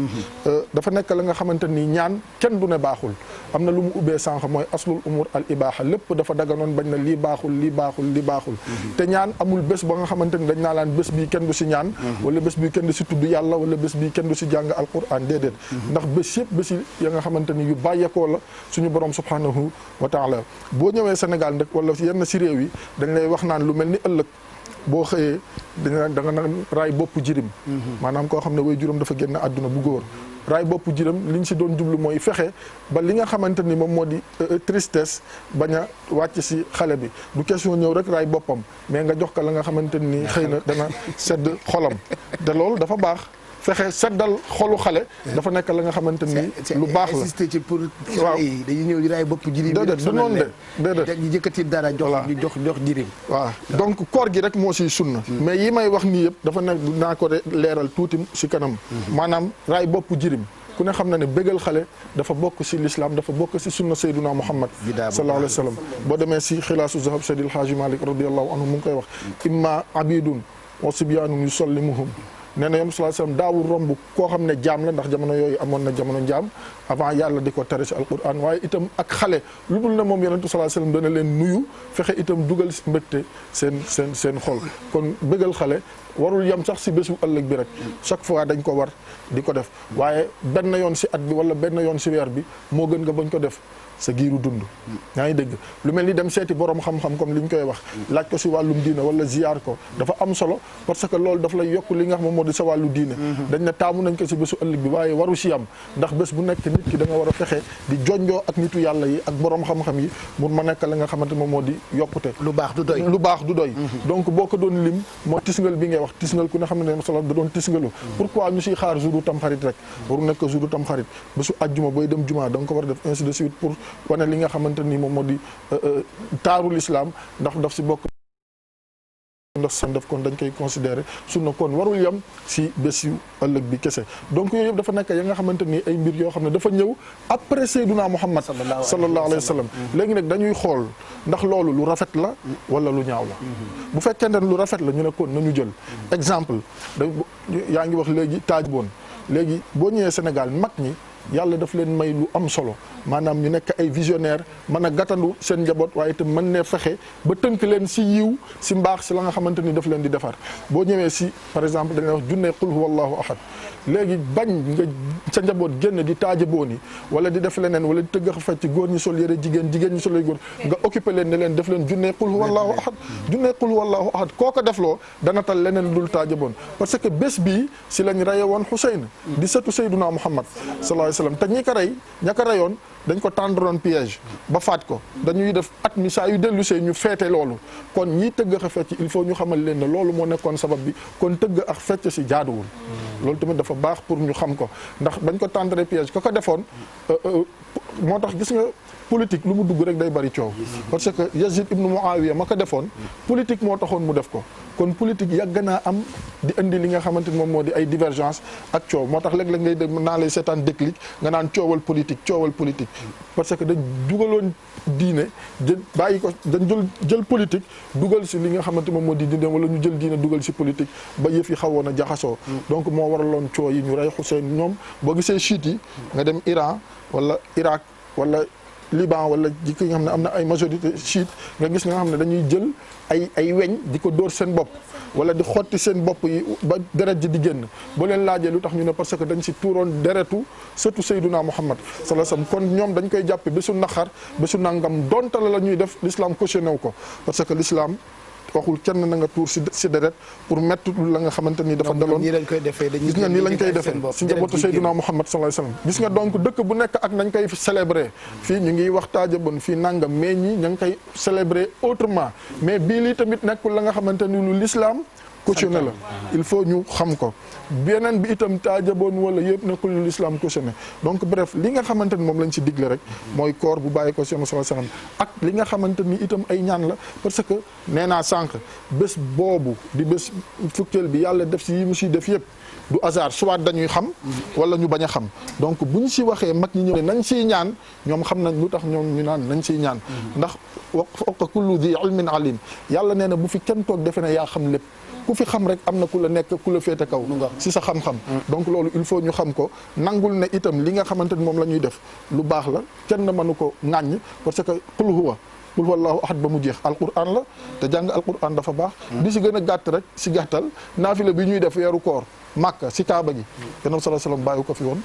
dafa nekk la nga xamante ni ñaan kenn du ne baaxul am na lu mu ubbee sànq mooy aslul umur al ibaha lépp dafa daganoon bañ na lii baaxul te ñaan amul bés ba nga xamante ni dañ naa laan bés bii kenn du si ñaan wala bés bii kenn du si tudd yàlla wala bés bii kenn du si jàng alquran déedéet ndax bés yëpp bés ya nga xamante ni yu bàyyeekoo la suñu borom subhanahu wa taala boo ñëwee Sénégal nag wala yenn si réew yi dañ lay wax naan lu mel ni ëllëg boo xëyee da nga naan raay bopp jirim maanaam koo xam ne way juróom dafa génn àdduna bu góor raay bopp jirim li ñu si doon jublu mooy fexe ba li nga xamante ni moom moo di tristesse bañ a wàcc si xale bi du question ñëw rek raay boppam mais nga jox ko la nga xamante ni xëy na dana sedd xolam te loolu dafa baax fexe seddal xolu xale dafa nekk la nga xamante ni lu baax la insister ci pour waaw dañuy ñëw di raay bopp jirim déedéet du noonu de déedéet ñu jëkkati dara jox jirim waaw donc koor gi rek moo siy sunna mais yi may wax nii yëpp dafa nekk dinaa ko leeral tuuti si kanam maanaam raay bopp jirim ku ne xam na ne bégal xale dafa bokk si l'islam dafa bokk si sunna sayyiduna Muhammad sallallahu alayhi wa sallam boo demee si xilaasu zahab Seydil Haaji Malik radiyallahu anhu mu ngi koy wax imma abidun wa sibyanun yusallimuhum nee na yom sallallahu alayhi wasallam daawul romb koo xam ne jaam la ndax jamono yooyu amoon na jamono njaam avant yàlla di ko tere si alquran waaye itam ak xale lu dul na moom yonentu sallallahu alayhi wasallam dana leen nuyu fexe itam dugal si mbégte seen xol kon bëggal xale warul yem sax si bésu ëllëg bi rek chaque fois dañ ko war di ko def waaye benn yoon si at bi wala benn yoon si weer bi moo gën nga bañ ko def sa giiru dund yaa ngi dégg lu mel ni dem seeti borom xam-xam comme li ñu koy wax laaj ko si wàllum diine wala ziyaar ko dafa am solo parce que loolu daf lay yokk li nga xam moo di sa wàllu diine dañ ne taamu nañ ko si bésu ëllëg bi waaye waru si am ndax bés bu nekk nit ki da nga war a fexe di jonjoo ak nitu yàlla yi ak borom xam-xam yi mun ma nekk la nga xamante moom moo di yokkute lu baax du doy donc boo ko doon lim moo tisngal bi ngay wax tisngal ku ne xam ne solo da doon tisngalu pourquoi ñu siy xaar jour tam xarit rek waru nekk jour tam xarit bésu ajjuma booy dem juma da nga ko war a def ainsi de suite pour wane li nga xamante ni moom moo di taaru l'islam ndax daf si bokk ndax san def kon dañ koy considérer sunna kon warul yem si bés yu ëllëg bi kese donc yooyu yëpp dafa nekk ya nga xamante ni ay mbir yoo xam ne dafa ñëw après Seydina Muhammad sallallahu alayhi wa sallam léegi nag dañuy xool ndax loolu lu rafet la wala lu ñaaw la bu fekkee ne lu rafet la ñu ne kon nañu jël exemple yaa ngi wax léegi taaj boon léegi boo ñëwee Sénégal mag ñi yàlla daf leen may lu am solo maanaam ñu nekk ay visionnaire mën a gàttandu seen njaboot waaye itam mën ne fexe ba tënk leen si yiw si mbaax si la nga xamante ni daf leen di defar boo ñëwee si par exemple dañuy wax junne qul huwallahu ahad léegi bañ nga sa njaboot génn di taaja booni wala di def leneen wala di tëgg a fecc góor ñi sol yëre jigéen ñi sol yëre góor nga occupé leen ne leen def leen junne qul huwallahu ahad junne qul huwallahu ahad koo ko defloo dana tal leneen dul taaja boon parce que bés bii si lañ reye woon Xuseyn di sëtu Seyduna Muhammad sallallahu alayhi wa sallam te ñi ko rey ña ko reyoon dañ ko tendroon piège ba faat ko dañuy def at mi saa yu dellusee ñu feete loolu kon ñiy tëgg ak fecc il faut ñu xamal leen ne loolu moo nekkoon sabab bi kon tëgg ak fecc si jaaduwul loolu tamit dafa baax pour ñu xam ko ndax bañ ko tendre piège ko defoon moo tax gis nga politique lu mu dugg rek day bari coow parce que Yazid ibnu Muawiya ma ko defoon politique moo taxoon mu def ko kon politique yàgg naa am di indi li nga xamante ni moom moo di ay divergence ak coow moo tax léeg-léeg ngay dégg naa lay seetaan déclic nga naan coowal politique parce que dañ dugaloon diine bàyyi ko dañ jël politique dugal si li nga xamante moom moo di diine wala ñu jël diine dugal si politique ba yëf yi xawoon a jaxasoo donc moo waraloon coow yi ñu rey Hussein ñoom boo gisee chiite yi nga dem Iran wala Irak wala Liban wala jikki nga xam ne am na ay majorité chiite nga gis nga xam ne dañuy jël ay weñ di ko dóor seen bopp wala di xotti seen bopp yi ba deret ji di génn boo leen laajee lu tax ñu ne parce que dañ si tuuroon deretu surtout Seyduna Muhammad sallallahu alayhi wasallam kon ñoom dañ koy jàppe bésu naqar bésu nangam donte la ñuy def l'islam cautionné wu ko parce que l'islam waxul kenn na nga tuur si deret pour mettre la nga xamante ni dafa daloon gis nga nii lañ koy defee si njabootu Seydina Muhammad sallallahu alayhi wasallam gis nga donc dëkk bu nekk ak nañ koy célébrer fii ñu ngi wax taajabon fii nangam mais ñi ña ngi koy célébrer autrement mais bii lii tamit nekkul la nga xamante ni lu l'islam cautionné la il faut ñu xam ko beneen bi itam taajaboon wala yëpp nekkul lu l'islam cautionné donc bref li nga xamante ni moom lañ si digle rek mooy koor bu bàyyi ko sallallahu alayhi wasallam ak li nga xamante ni itam ay ñaan la parce que nee naa sànq bés boobu di bés fukkeel bi yàlla def si yi mu si def yëpp du hasard soit dañuy xam wala ñu bañ a xam donc buñ si waxee mag ñi ñëw ne nañ siy ñaan ñoom xam nañ lu tax ñoom ñu naan nañ siy ñaan ndax wa kullu di ilmin alim yàlla nee na bu fi kenn toog defe ne yaa xam lépp ku fi xam rek am na ku la nekk ku la féete kaw si sa xam-xam donc loolu il faut ñu xam ko nangul ne itam li nga xamante ni moom la ñuy def lu baax la kenn mënu ko ŋàññ parce que qul huwallahu ahad ba mu jeex alquran la te jàng alquran dafa baax di si gën a gàtt rek si gàttal naafila bi ñuy def weeru koor Màkka si Kaaba gi Yonent bi sallallahu alayhi wasallam bàyyi ko fi woon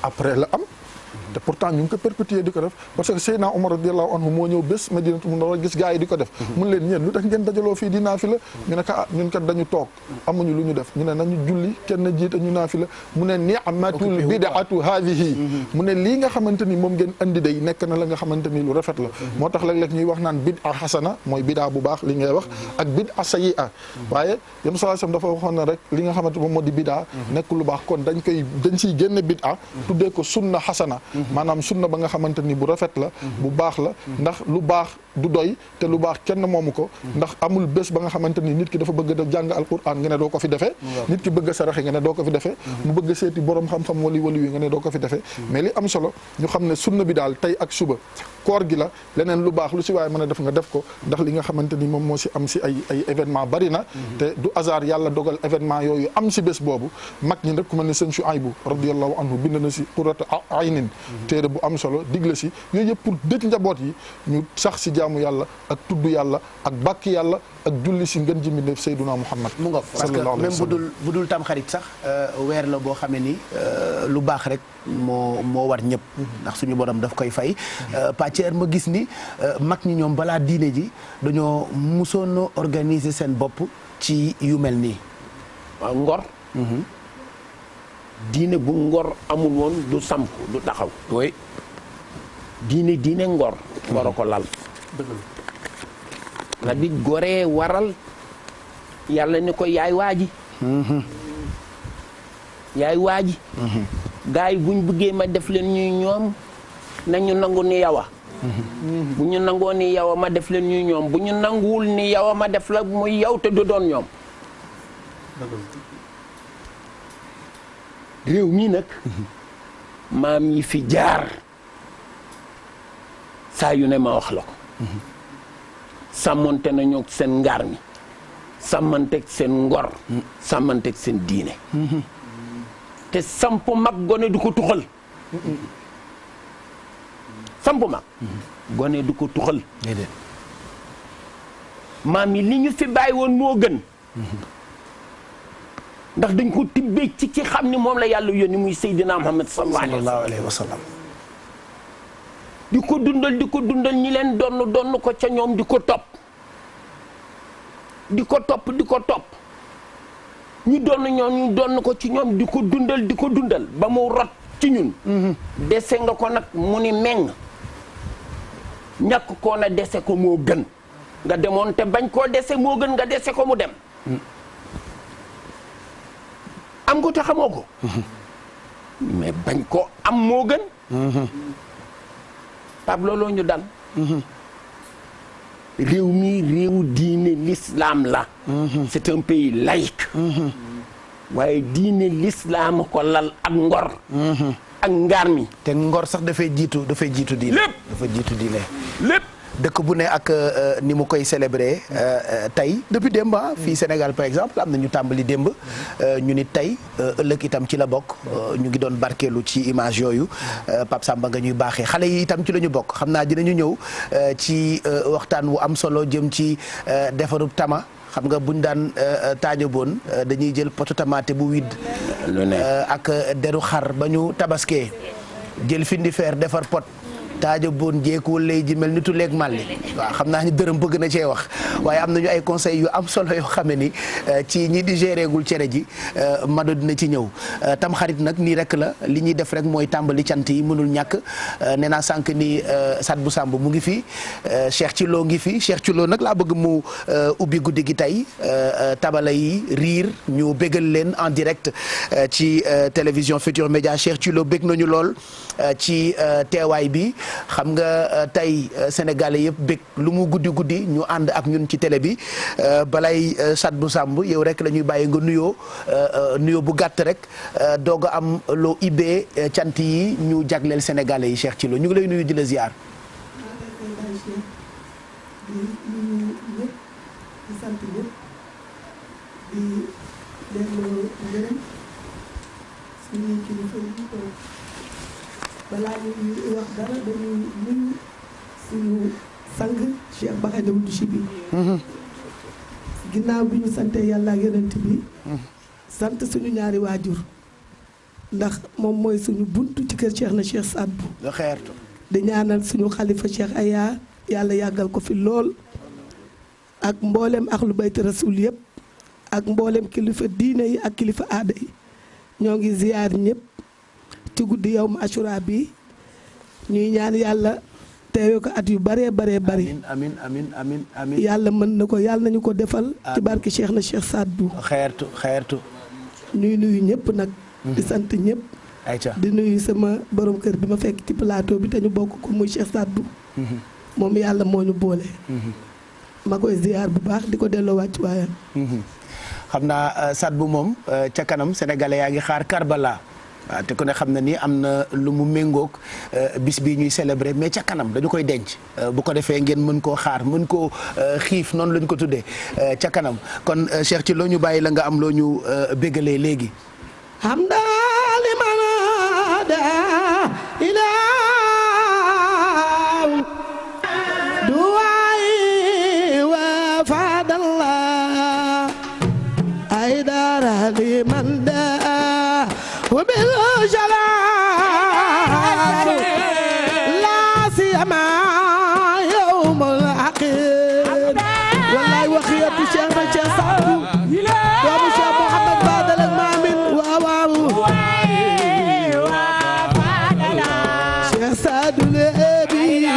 après la am te pourtant ñu ngi ko perpétuer di ko def parce que Seydina Omar radiyallahu anhu moo ñëw bés Madinatu Munawwara gis gars yi di ko def mun leen ñeen lu tax ngeen dajaloo fii di naafila ñu ne ka ñun kat dañu toog amuñu lu ñu def ñu ne nañu julli kenn jiite ñu naafila mu ne ni'matul bid'atu hadhihi mu ne lii nga xamante ni moom ngeen andi day nekk na la nga xamante ni lu rafet la moo tax léeg-léeg ñuy wax naan bid'a hasana mooy bid'a bu baax li ngay wax ak bid'a sayyi'a waaye yéen sallallahu alayhi wasallam dafa waxoon na rek li nga xamante moom moo di bid'a nekk lu baax kon dañ siy génne bid'a tuddee ko sunna hasana maanaam sunna ba nga xamante ni bu rafet la bu baax la ndax lu baax du doy te lu baax kenn moomu ko ndax amul bés ba nga xamante ni nit ki dafa bëgg a jàng alquran nga ne doo ko fi defee nit ki bëgg a saraxe nga ne doo ko fi defee mu bëgg a seeti borom xam-xam wali wi nga ne doo ko fi defee mais li am solo ñu xam ne sunna bi daal tey ak suba koor gi la leneen lu baax lu si waaye mën a def nga def ko ndax li nga xamante ni moom moo si am si ay événement bari na te du hasard yàlla dogal événement yooyu am si bés boobu mag ñi nag ku mel ne sëñ Shuaybu radiyallahu anhu bind na si qurratu aynin téere bu am solo digle si yooyu yëpp pour dëj njaboot yi ñu sax si jaamu yàlla ak tudd yàlla ak bàkk yàlla ak julli si ngën ji mi def Seyduna Muhammad mu ngoog parce que même bu dul tam xarit sax weer la boo xamee ni lu baax rek moo war ñëpp ndax suñu borom daf koy fay pàcceer ma gis ni mag ñi ñoom balaa diine ji dañoo musoon organiser seen bopp ci yu mel nii waaw ngor diine bu ngor amul woon du samp du taxaw oui diine ngor ngor ko lal nga bi goree waral yàlla ni ko yaay waaji gars yi buñ bëggee ma def leen ñuy ñoom nañu nangu ni yawa bu ñu nangoo ni yow ma def leen ñuy ñoom bu ñu nanguwul ni yow ma def la muy yow te du doon ñoom réew mii nag maam yi fi jaar saa yu ne ma wax la ko sàmmonte nañu seen ngaar mi sàmmanteeg seen ngor sàmmanteeg seen diine te samp mag gone du ko tuxal samp mag gone du ko tuxal maam yi li ñu fi bàyyi woon moo gën ndax dañ ko tibbee ci ki xam ni moom la yàlla yónni muy Seydina Muhammad sallallahu alayhi wa sallam di ko dundal ñi leen donn ko ca ñoom di ko topp ñu donn ñoom ñu donn ko ci ñoom di ko dundal ba mu rot ci ñun dese nga ko nag mu ni meng ñàkk koo na dese ko moo gën nga demoon te bañ koo dese moo gën nga dese ko mu dem am ko te xamoo ko mais bañ koo am moo gën Pape looloo ñu dal réew mi réewu diine l'islam la c'est un pays laïque waaye diine l'islam ko lal ak ngor ak ngaar mi te ngor sax dafay jiitu diine lépp dafa jiitu diine lépp dëkk bu ne ak ni mu koy célébrer tey depuis démb fii Sénégal par exemple am na ñu tàmbali démb ñu ni tey ëllëg itam ci la bokk ñu ngi doon barkeelu ci image yooyu Pape Samba nga ñuy baaxee xale yi itam ci la ñu bokk xam naa dinañu ñëw ci waxtaan wu am solo jëm ci defarub tama xam nga buñ daan taajaboon dañuy jël potu tamaate bu widd ak deru xar ba ñu tabaskee jël findi feer defar pot taaja boon jeekuwul lay ji mel ni tu leeg màlli waaw xam naa ni dërëm bëgg na cee wax waaye am nañu ay conseils yu am solo yoo xam ne ni ci ñi di géréegul cere ji mado dina ci ñëw tam xarit nag nii rek la li ñuy def rek mooy tàmbali cant yi mënul ñàkk nee naa sànq ni Sadbou Samb mu ngi fi Cheikh Thilo ngi fi Cheikh Thilo nag laa bëgg mu ubbi guddi gi tey tabala yi riir ñu bégal leen en direct ci télévision Futur Média Cheikh Thilo bég nañu lool ci teewaay bi xam nga tey sénégalais yëpp bég lu mu guddi ñu ànd ak ñun ci télé bi balay Sadbou Samb yow rek la ñuy bàyyi nga nuyoo bu gàtt rek doog a am loo ibbee cant yi ñu jagleel sénégalais yi Cheikh Thilo ñu ngi lay nuyu di la ziar. balaa ñuy wax dara dañuy nuyu suñu sang Cheikh Bakhay Daouda Chibi ginnaaw bi ñu sante yàlla ak yonent bi sant suñu ñaari waajur ndax moom mooy suñu buntu ci kër Cheikh na Cheikh Sadbou di ñaanal suñu xalifa Cheikh Aya yàlla yàggal ko fi lool ak mboolem axlu bayti rasul yëpp ak mboolem kilifa diine yi ak kilifa aada yi ñoo ngi ziyaar ñëpp ci guddi yow ma Ashura bi ñuy ñaan yàlla teewe ko at yu bëree bari amiin yàlla mën na ko yàlla nañu ko defal ci barki Cheikh na Cheikh Sadbou xeertu ñuy nuyu ñëpp nag di sant ñëpp di nuyu sama borom kër bi ma fekk ci plateau bi te ñu bokk ko muy Cheikh Sadbou moom yàlla moo ñu boole ma koy ziyaar bu baax di ko delloo wàcc waayam xam naa Sadbou moom ca kanam sénégalais yaa ngi xaar Karbala waaw te ku ne xam na ni am na lu mu méngoog bis bi ñuy célébrer mais ca kanam dañu koy denc bu ko defee ngeen mën koo xaar mën koo xiif noonu lañu ko tuddee ca kanam kon Cheikh Thilo ñu bàyyi la nga am loo ñu bégalee léegi hamda liman hada ila duwai wa fadalla aidara liman da وبالجلال لا سيما يوم العقيد والله وخيرة الشيخ الشيخ سعدو وابو الشيخ محمد بادل المامن وابو شيخ سعدو لأبي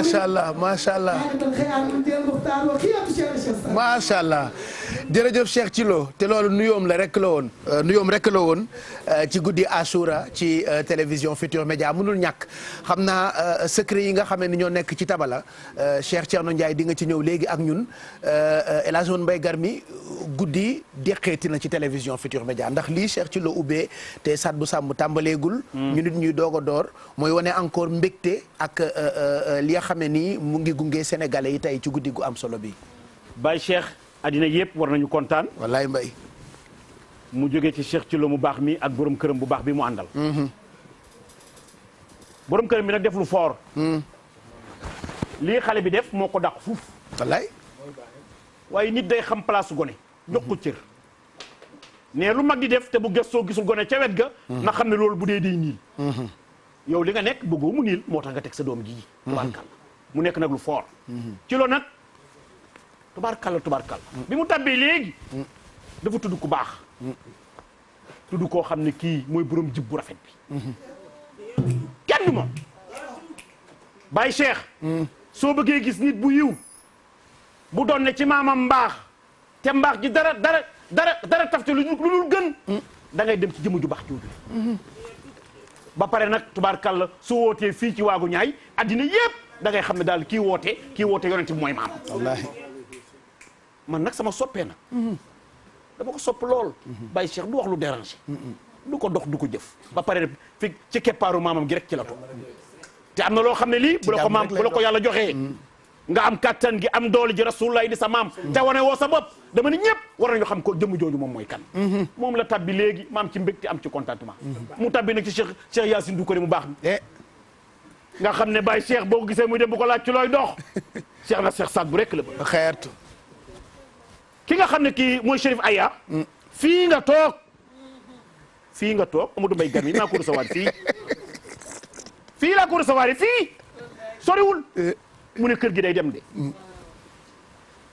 macha allah macha allah macha allah jërëjëf Cheikh Thilo te loolu nuyoom rek la woon ci guddi Achoura ci télévision Futur Média mënul ñàkk xam naa secret yi nga xam ne ñoo nekk ci tabala Cheikh Thierno Ndiaye di nga ci ñëw léegi ak ñun El Hadj Mbaye Garmi guddi deqeeti na ci télévision Futur Média ndax lii Cheikh Thilo ubbee te sat bu sàmm tàmbaleegul. ñu nit ñuy doog a door mooy wane encore mbégte ak li nga xam ne nii mu ngi gunge Sénégalais yi tey ci guddi gu am solo bi. Baye Cheikh addina yëpp war nañu kontaan. wallaay Mbaye. mu jógee ci Cheikh Thilo mu baax mi ak borom këram bu baax bi mu àndal. borom këram bi nag def lu fort. lii xale bi def moo ko dàq fuuf. wallaay. waaye nit day xam place gone. jox ko cër. ne lu mag di def te bu gëstoo gisul gone ca wet ga. na xam ne loolu bu dee day niil. yow li nga nekk bëggoo mu niil moo tax nga teg sa doom ji. tubaarkàlla mu nekk nag lu fort. ci loolu nag tubaarkàlla. bi mu tàbbee léegi. dafa tudd ku baax. tudd koo xam ne kii mooy borom jib bu rafet bi. kenn du moom. Baye Cheikh. soo bëggee gis nit bu yiw bu doon ne ci maamam mbaax te mbaax ji dara taf ci lu dul gën. da ngay dem ci jëmm ju baax jooju. ba pare nag tubaarkàlla su wootee fii ci waagu ñaay addina yépp da ngay xam ne daal kii woote yonent bi mooy maam. wallaahi man nag sama soppee nag. dama ko sopp lool. Baye Cheikh du wax lu déranger. du ko dox du ko jëf. ba pare fi ci keppaaru maamam gi rek ci la toog. te am na loo xam ne lii bu la ko yàlla joxee. nga am kattan gi am doole ji rasulullah di sa maam. te wane woo sa bopp dama ne ñëpp war nañu xam ko jëmm jooju moom mooy kan. moom la tabbi léegi maam ci mbégte am ci contentement. mu tabbi nag ci Cheikh Yacine Doucouré mu baax mi. nga xam ne Baye Cheikh boo ko gisee muy dem bu ko laaj ci looy dox. Cheikh na Cheikh Saad bu rek la ba. xeertu. ki nga xam ne kii mooy Chérif Aya. fii nga toog Amadou Mbaye Garmi maa ko recevoir fii laa ko recevoir fii soriwul. mu ne kër gi day dem de.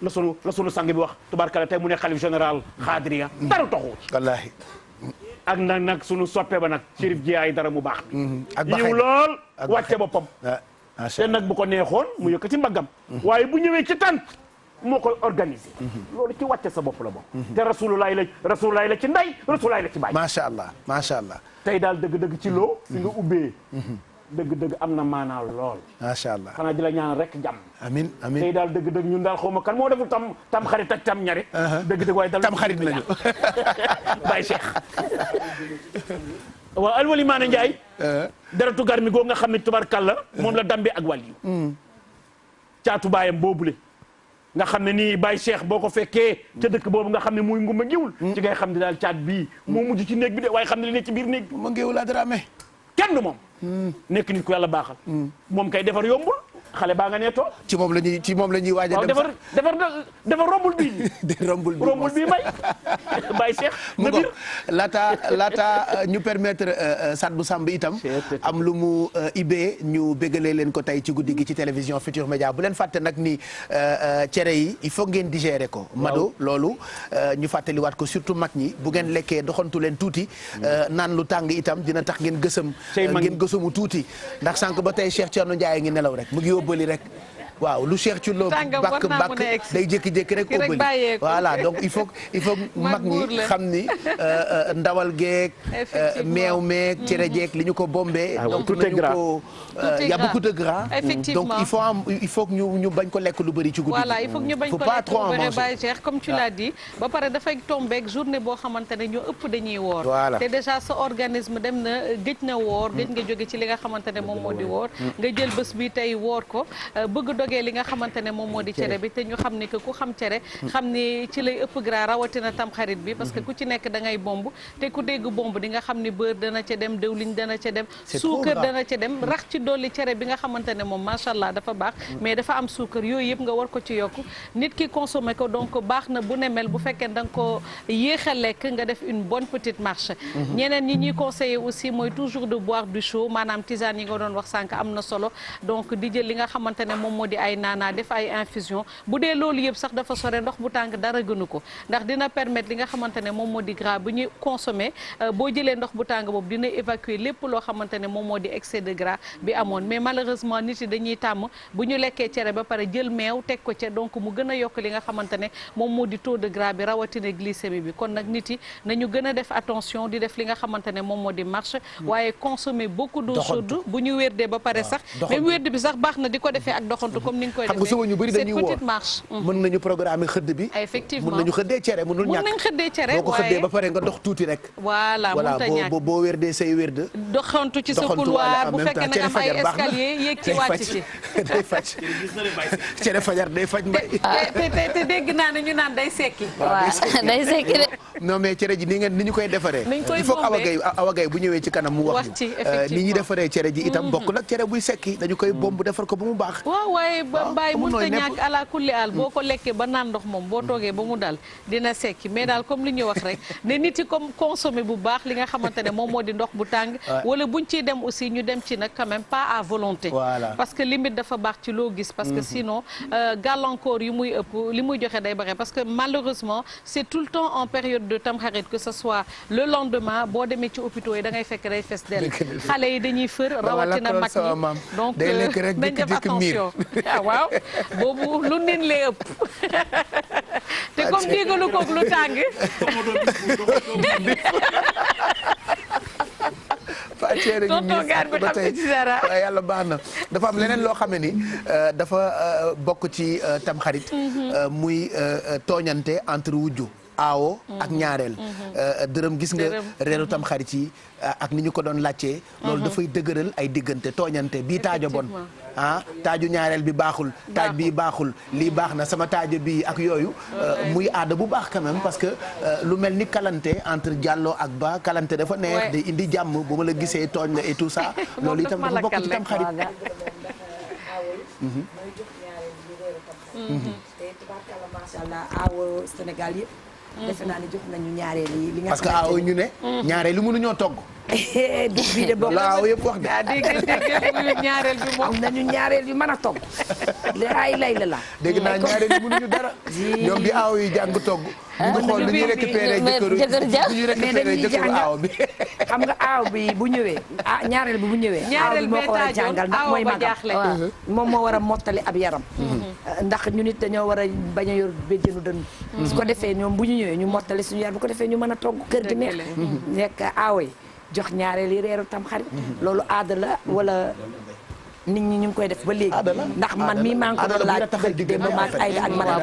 la sunu sang bi wax tubaarkalla tey mu ne xalif général xaadiriya dara taxu ci. wallaahi. ak nag sunu soppe ba nag Chérif Diaye dara mu baax. ak yiw lool wàcce boppam. te nag bu ko neexoon mu yëkkati mbaggam. waaye bu ñëwee ci tant moo koy organiser. loolu ci wàcce sa bopp la bokk. te rasulullah la ci ndey rasulullah la ci baay. macha allah. tey daal dëgg-dëgg ci loo. fi nga ubbee. dëgg-dëgg am na maanaa lool. macha allah xanaa di la ñaan rek jàmm. amiin tey daal dëgg-dëgg ñun daal xaw ma kan moo deful tam xarit ak tam ñarit. dëgg-dëgg waaye dal tam xarit lañu. Baye Cheikh. waaw Alwali Maane Ndiaye. deratu Garmi googu nga xam ne tubarkalla moom la dambe ak wàll yi. caatu baayam boobule. nga xam ne nii Baye Cheikh boo ko fekkee ca dëkk boobu nga xam ne muy ngumba ngiwul. ci ngay xam ne daal caat bii moo mujj ci néeg bi de waaye xam ne li nekk ci biir néeg bi. ma ngiwul Adramé. kenn du moom. nekk nit ku yàlla baaxal. moom kay defar yombul xale baa nga nee toog. ci moom la ñuy waaj a dem sax defar rombul bii. rombul bii may Baye Cheikh. mu ngo laata ñu permettre Sat bu Samb itam am lu mu ibee ñu bégalee leen ko tey ci guddi gi ci télévision Futur Média bu leen fàtte nag ni cere yi il faut ngeen digérer ko. Mado loolu ñu fàttaliwaat ko surtout mag ñi bu ngeen lekkee doxantu leen tuuti. naan lu tàng itam dina tax ngeen gësamu tuuti ndax sànq ba tey Cheikh Thierno Ndiaye ngi nelaw rek mu ngi yóbbali rek. waaw lu Cheikh ci loo bakk day jékki-jékki rek óbbali voilà donc il faut mag ñi xam ni ndawal geek meew meek cere jeek li ñu ko bombee donc nañu ko y a beaucoup de gras donc il faut que ñu bañ ko lekk lu bëri ci guddi voilà il faut que ñu bañ ko lekk lu bëri Baye Cheikh comme tu l'as dit ba pare dafay tombeek journée boo xamante ne ñu ëpp dañuy woor te déjà sa organisme dem na gëj na woor gëj nga jóge ci li nga xamante ne moom moo di woor nga jël bés bi tey woor ko bëgg li nga xamante ne moom moo di cere bi te ñu xam ni que ku xam cere xam ni ci lay ëpp gras rawatina tam xarit bi parce que ku ci nekk da ngay bomb te ku dégg bomb di nga xam ni beurre dana ca dem dëwliñ dana ca dem suukar dana ca dem rax ci dolli cere bi nga xamante ne moom macha allah dafa baax mais dafa am suukar yooyu yëpp nga war ko ci yokk nit ki consommer ko donc baax na bu ne mel bu fekkee da nga ko yéex a lekk nga def une bonne petite marche ñeneen ñi ñuy conseiller aussi mooy toujours de boire du chaud maanaam tisane yi nga doon wax sànq am na solo donc di jël li nga xamante ne moom moo di ay naana def ay infusion bu dee loolu yëpp sax dafa sore ndox bu tàng dara gënu ko ndax dina permettre li nga xamante ne moom moo di gras bu ñuy consommer boo jëlee ndox bu tàng boobu dina évacuer lépp loo xamante ne moom moo di excès de gras bi amoon mais malheureusement nit yi dañuy tàmm bu ñu lekkee cere ba pare jël meew teg ko ca donc mu gën a yokk li nga xamante ne moom moo di taux de gras bi rawatina glycémie bi kon nag nit yi nañu gën a def attention di def li nga xamante ne moom moo di marche waaye consommer beaucoup d'eau chaude bu ñu wérdee ba pare sax même wérd bi sax baax na di ko defee ak doxantu comme ni nga koy defee xam nga ñu bëri dañuy woor petite marche mën nañu programmer xëdd bi effectivement mën nañu xëddee cere mënul ñàkk mën nañ xëddee cere boo ko xëddee ba pare nga dox tuuti rek voilà mënta ñàkk boo wérdee say wérd doxantu ci sa couloir bu fekkee na nga am ay escalier yéeg ci wàcc ci day faj cere fajar day faj mbay te dégg naa ne ñu naan day sekki waaw day sekki de non mais cere ji ni ñu koy defaree il faut Awa Gaye bu ñëwee ci kanam mu wax ci effectivement ni ñuy defaree cere ji itam bokk nag cere buy sekki dañu koy bomb defar ko ba mu baax waaw waaye mbaay mënta ñàkk ala kulli al boo ko lekkee ba naan ndox moom boo toogee ba mu dal dina sekki mais daal comme li ñuy wax rek ne nit yi comme consommer bu baax li nga xamante ne moom moo di ndox bu tàng wala buñ ciy dem aussi ñu dem ci nag quand même pas à volonté parce que limite dafa baax ci loo gis parce que sinon gàllankoor yu muy ëpp li muy joxe day bare parce que malheureusement c'est tout le temps en période de tamxarit que ce soit le lendemain boo demee ci hôpitaux yi da ngay fekk day fes del xale yi dañuy fër rawatina mag ñi donc dañ def attention waaw boobu lu nin lee ëpp te comme déggalu koog lu tàng tonton Gaar bi xam nga ci dara yàlla baax na dafa am leneen loo xam ne ni dafa bokk ci tamxarit muy tooñante entre wujju aawo ak ñaareel dërëm gis nga reeru tam xarit yi ak ni ñu ko doon laajtee loolu dafay dëgëral ay diggante tooñante bii taajo bon taaju ñaareel bi baaxul taaj bii baaxul lii baax na sama taajo bii ak yooyu muy aada bu baax quand même parce que lu mel ni kalante entre Diallo ak Ba kalante dafa neex di indi jàmm bu ma la gisee tooñ la et tout ça loolu itam dafa bokk ci tam xarit macha allah aawo Sénégal yëpp defe naa ne jox nañu ñaareel yi li nga parce que aaw ñu ne ñaareel li mënuñoo togg bii de bokk la aaw yëpp wax de dégg ñaareel bi moom am nañu ñaareel yu mën a togg ay lay la dégg naa ñaareel yi mënuñu dara ñoom bi aaw yi jàng togg ñu ngi xool nu ñuy récupéré jëkkëru aaw bi xam nga aaw bi bu ñëwee ñaareel bi bu ñëwee aaw bi moo ko war a jàngal ndax mooy magam moom moo war a mottali ab yaram ndax ñu nit dañoo war a bañ a yor béjjënu dënn su ko defee ñoom bu ñu ñëwee ñu mottali suñu yaram bu ko defee ñu mën a togg kër gi neex nekk aaw yi jox ñaareel yi reeru tam xarit loolu aada la wala nit ñi ñu ngi koy def ba léegi ndax man mii maa ngi ko doon laaj bëgg démb maag Ayda ak madame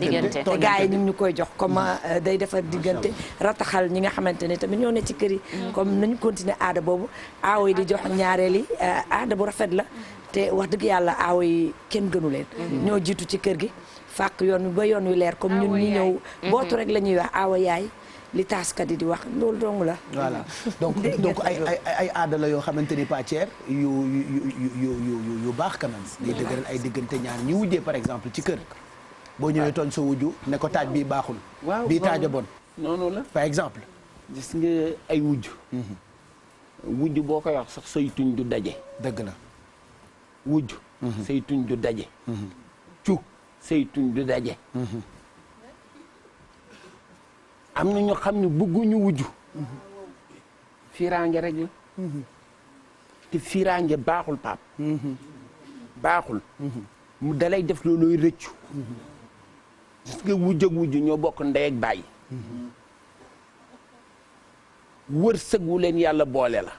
Dia te gars yi ñu ngi ñu koy jox comme day defar diggante rataxal ñi nga xamante ne tamit ñoo ne ci kër yi comme nañu continuer aada boobu aawo yi di jox ñaareel yi aada bu rafet la te wax dëgg yàlla aawo yi kenn gënu leen ñoo jiitu ci kër gi fàkk yoon wi ba yoon wi leer comme ñun ñi ñëw bootu rek la ñuy wax aawa yaay li taaskat yi di wax loolu dong la. voilà donc ay aada la yoo xamante ni pàcceer yu baax quand même. day dëgëral ay diggante ñaar ñi wujjee par exemple ci kër. boo ñëwee tooñ sa wujju ne ko taaj bii baaxul. waaw bii taaja bon. noonu la par exemple. gis nga ay wujj. wujj boo koy wax sax say tuñ du daje. dëgg la. wujj. say tuñ du daje. cu say tuñ du daje. am na ñu xam ne bëgguñu wujju fiiraange rek la te fiiraange baaxul pap baaxul mu dalay def loolooy rëccu gis nga wujj ak wujju ñoo bokk ndey ak bàyyi wërsëg wu leen yàlla boole la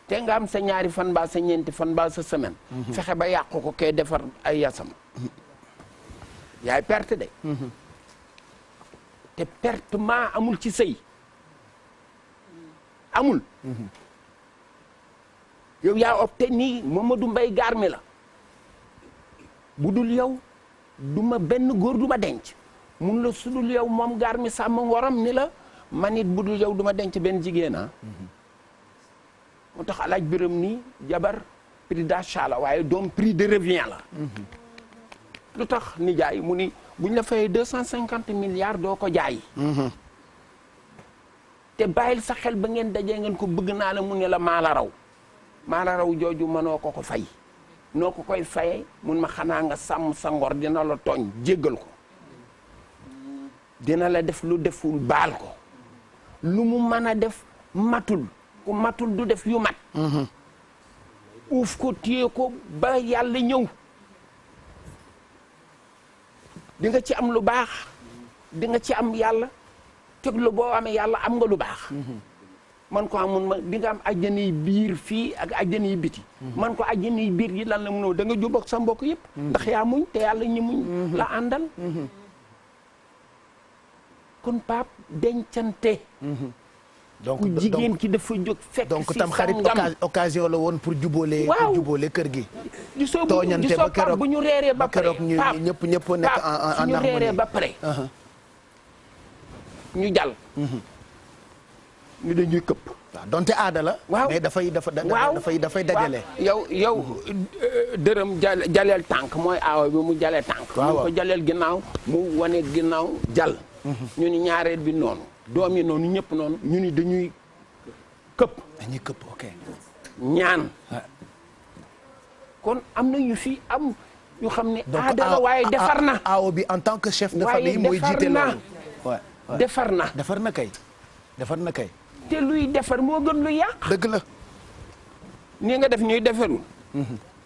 te nga am sa ñaari fan baa sa ñeenti fan baa sa semaine fexe ba yàqu ko kay defar ay yasam yaay perte de te pertement amul ci sëy amul yow yaa opté nii Mamadou Mbaye gaar mi la bu dul yow du ma benn góor du ma denc mun la sudul yow moom gaar mi sàmm ngoram ni la man it bu dul yow du ma denc benn jigéen moo tax alaaj biram nii jabar prix d'achat la waaye doom prix de revient la lu tax nijaay mu ni buñ la fayee 250 milliards doo ko jaay. te bàyyil sa xel ba ngeen dajee ngeen ko bëgg naa la mu ne la maa la raw jooju mënoo ko fay noo ko koy faye mun ma xanaa nga sàmm sa ngor dina la tooñ jéggal ko dina la def lu deful baal ko lu mu mën a def matul ku matul du def yu mat uuf ko téye ko ba yàlla ñëw di nga ci am lu baax di nga ci am yàlla teg lu boo amee yàlla am nga lu baax man ko amun ma di nga am ajjani biir fii ak ajjani biti man ko ajjani biir yi lan la munoo da nga jubóog sa mbokk yëpp ndax yaa muñ te yàlla ñi muñ la àndal kon Pape dencante donc ku jigéen ki dafa jóg fekk donc fi tam xarit sangam occasion la woon pour jubóole waaw pour jubóole kër gi di soo tooñante ba Pape bu ñu reeree ba pare keroog ñu ñëpp nekk en su ñu reeree ba pare ñu jàll ñu dañuy këpp waaw donte aada la waaw mais dafay dajale yow dërëm jaleel tànk mooy aawa bi mu jalee tànk waaw ñu ko jaleel ginnaaw mu wane ginnaaw jàll ñu ni ñaareel bi noonu doom yi noonu ñëpp noonu ñu ni dañuy këpp ok ñaan kon am na yu fi am yu xam ne aada la waaye defar na aawo bi en tant que chef de waaye famille mooy jiite loolu defar na defar na kay te luy defar moo gën luy yàq dëgg la nii nga def ñuy defarul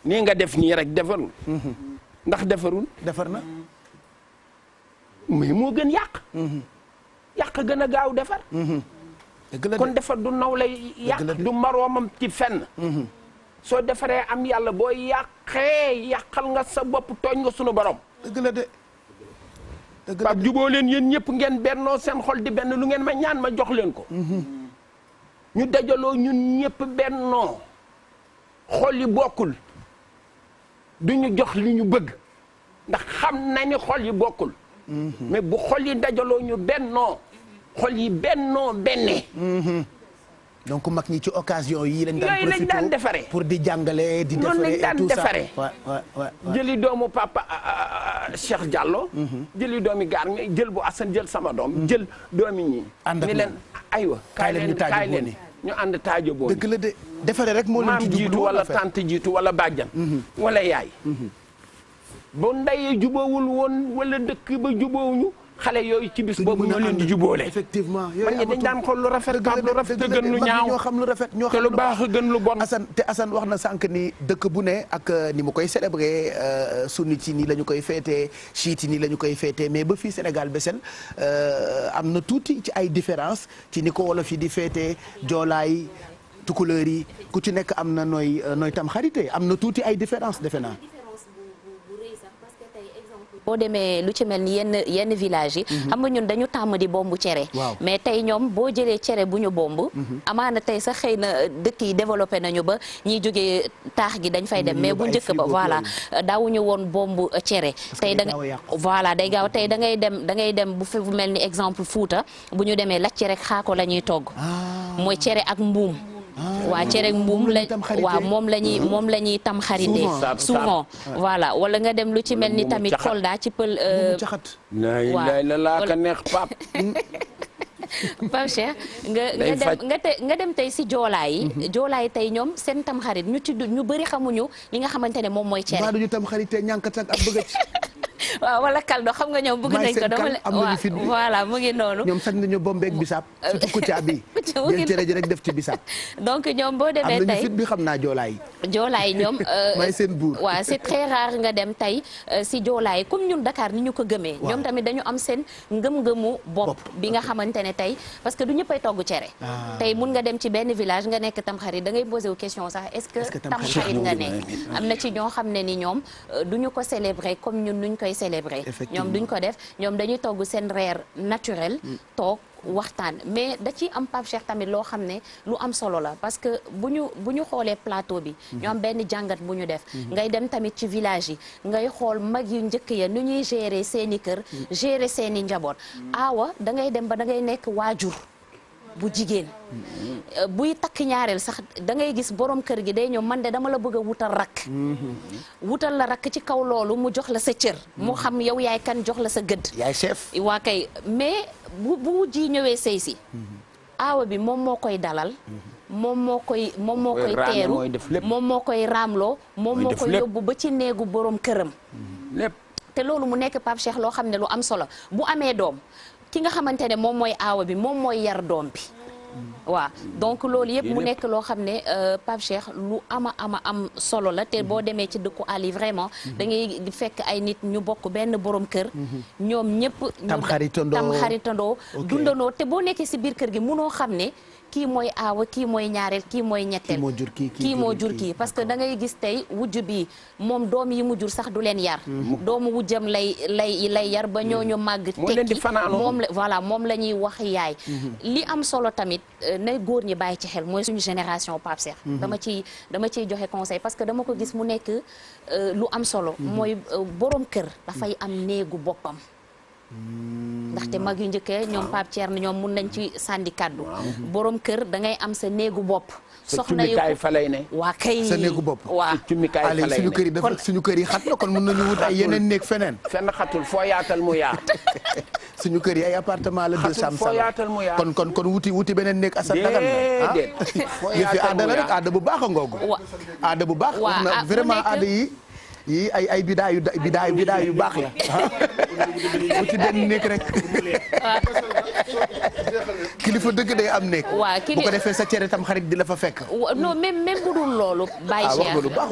nii nga def nii rek defarul ndax defarul defar na mais moo gën yàq yàq gën a gaaw defar dëgg la kon defar du naw lay yàq du maroomam ci fenn soo defaree am yàlla boo yàqee yàqal nga sa bopp tooñ nga sunu borom dëgg la de Pape juboo leen yéen ñëpp ngeen bennoo seen xol di benn lu ngeen ma ñaan ma jox leen ko ñu dajaloo ñun ñëpp bennoo xol yi bokkul du ñu jox li ñu bëgg ndax xam na ni xol yi bokkul mais bu xol yi dajaloo ñu bennoo xol yi bennoo benne donc mag ñi ci occasion yi lañ daan yooyu lañ daan defaree pour di jàngale di noonu lañ defaree et daan tout ça defaree jëli doomu papa Cheikh Diallo jëli doomi gaar mi jël bu Assane jël sama doom jël doomi ñi ni leen aywa kaay leen ñu ànd taajo boo dëgg la de defaree rek moo leen maam ci jublu jiitu wala tante jiitu wala bàjjan wala yaay bu ndeyee jubóowul woon wala dëkk ba jubóowuñu xale yooyu ci bis boobu ñoo leen di jubóole effectivement man ñi dañ daan xool lu rafet Pape lu rafet a gën lu ñaaw ñoo xam lu rafet ñoo te xam lu baax a gën lu bon Assane wax na sànq ni dëkk bu ne ak ni mu koy célébrer sunnit yi nii la ñu koy féetee chiite yi nii la ñu koy féetee mais ba fii Sénégal Bessél am na tuuti ci ay différence ci ni ko wolof yi di féetee joolaay tukulóor yi ku ci nekk am na nooy tam xarité am na tuuti ay différence defe naa boo demee lu ci mel ni yenn village yi xam nga ñun dañu tàmm di bombu cere mais tey ñoom boo jëlee cere bu ñu bomb amaana tey sax xëy na dëkk yi développé nañu ba ñiy jógee taax gi dañ fay dem mais bu njëkk ba voilà daawuñu woon bombu cere tey da nga voilà day gaaw tey da ngay dem bu fi bu mel ni exemple Fuuta bu ñu demee lacc rek xaako la ñuy togg mooy cere ak mbuum waa cere mbuum la waaw moom la ñuy tam xarité souvent voilà wala nga dem lu ci mel ni tamit Kolda ci pël waaw la laa ka neex Pape Pape Cheikh nga dem tey si joolaa yi tey ñoom seen tam xarit ñu bëri xamuñu li nga xamante ne moom mooy cere mbaa duñu tam xarité ñànkatak ak bëgg waaw wala kaldo xam nga ñoom bëgg nañ ko dama waaw voilà mu ngi noonu ñoom sax nañu bombeeg bisaab surtout Kouthia bi jël cere ji rek def ci bisaab donc ñoom boo demee am nañu tey fit bi xam naa joolaay ñoom may seen buur waaw c'est très rare nga dem tey si joolaay comme ñun Dakar ni ñu ko gëmee ñoom tamit dañu am seen ngëm-ngëmu bopp bi nga xamante ne tey parce que du ñëppay togg cere tey mun nga dem ci benn village nga nekk tamxarit da ngay posé wu question sax est-ce que tamxarit nga nekk am na ci ñoo xam ne ni ñoom duñu ko célébrer comme ñun nuñ koy célébrer ñoom duñ ko def ñoom dañuy togg seen reer naturel toog waxtaan mais da ciy am Pape Cheikh tamit loo xam ne lu am solo la parce que bu ñu xoolee plateau bi ñu am benn jàngat bu ñu def ngay dem tamit ci village yi ngay xool mag yu njëkk ya nu ñuy gérer seeni kër gérer seeni njaboot aawa da ngay dem ba da ngay nekk waajur bu jigéen buy takk ñaareel sax da ngay gis borom kër gi day ñëw man de dama la bëgg a wutal rakk wutal la rakk ci kaw loolu mu jox la sa cër mu xam yow yaay kan jox la sa gëdd yaay chef waa kay mais bu ji ñëwee sëy si aawa bi moom moo koy dalal moom moo koy teeru moom moo koy raamloo moom moo koy yóbbu ba ci néegu borom këram lépp te loolu mu nekk Pape Cheikh loo xam ne lu am solo bu amee doom ki nga xamante ne moom mooy aawa bi moom mooy yar doom bi waaw donc loolu yëpp mu nekk loo xam ne Pape Cheikh lu am solo la te boo demee ci dëkku àll yi vraiment da ngay fekk ay nit ñu bokk benn borom kër ñoom ñëpp tam xaritandoo dundandoo te boo nekkee si biir kër gi munoo xam ne kii mooy aawa kii mooy ñaareel kii mooy ñetteel kii moo jur kii parce que da ngay gis tey wujj bi moom doom yi mu jur sax du leen yar doomu wujjam lay yar ba ñooñu màgg tekki moom la ñuy wax yaay li am solo tamit na góor ñi bàyyi ci xel mooy suñu génération Pape Cheikh dama ciy joxe conseil parce que dama ko gis mu nekk lu am solo mooy borom kër dafay am néegu boppam ndaxte mag yu njëkkee ñoom Pape Thierno ñoom mun nañ ci sànni kàddu borom kër da ngay am sa néegu bopp soxna yu fa lay ne waa kay sa néegu bopp waa cummikaay fa lay ne suñu kër yi xat na kon mën nañu wut ay yeneen néeg feneen fenn xatul foo yaatal mu yaa suñu kër yi ay appartement la deux sam foo yaatal mu yaa kon wuti beneen néeg asal dagan na yëfi aada la rek aada bu baax a ngoogu aada bu baax wax na vraiment aada yi ay bidaa yu baax la wuti benn néeg rek kilifa dëgg day am néeg bu ko defee sa cere tam xarit di la fa fekk non même bu dul loolu Baye Cheikh wax nga lu baax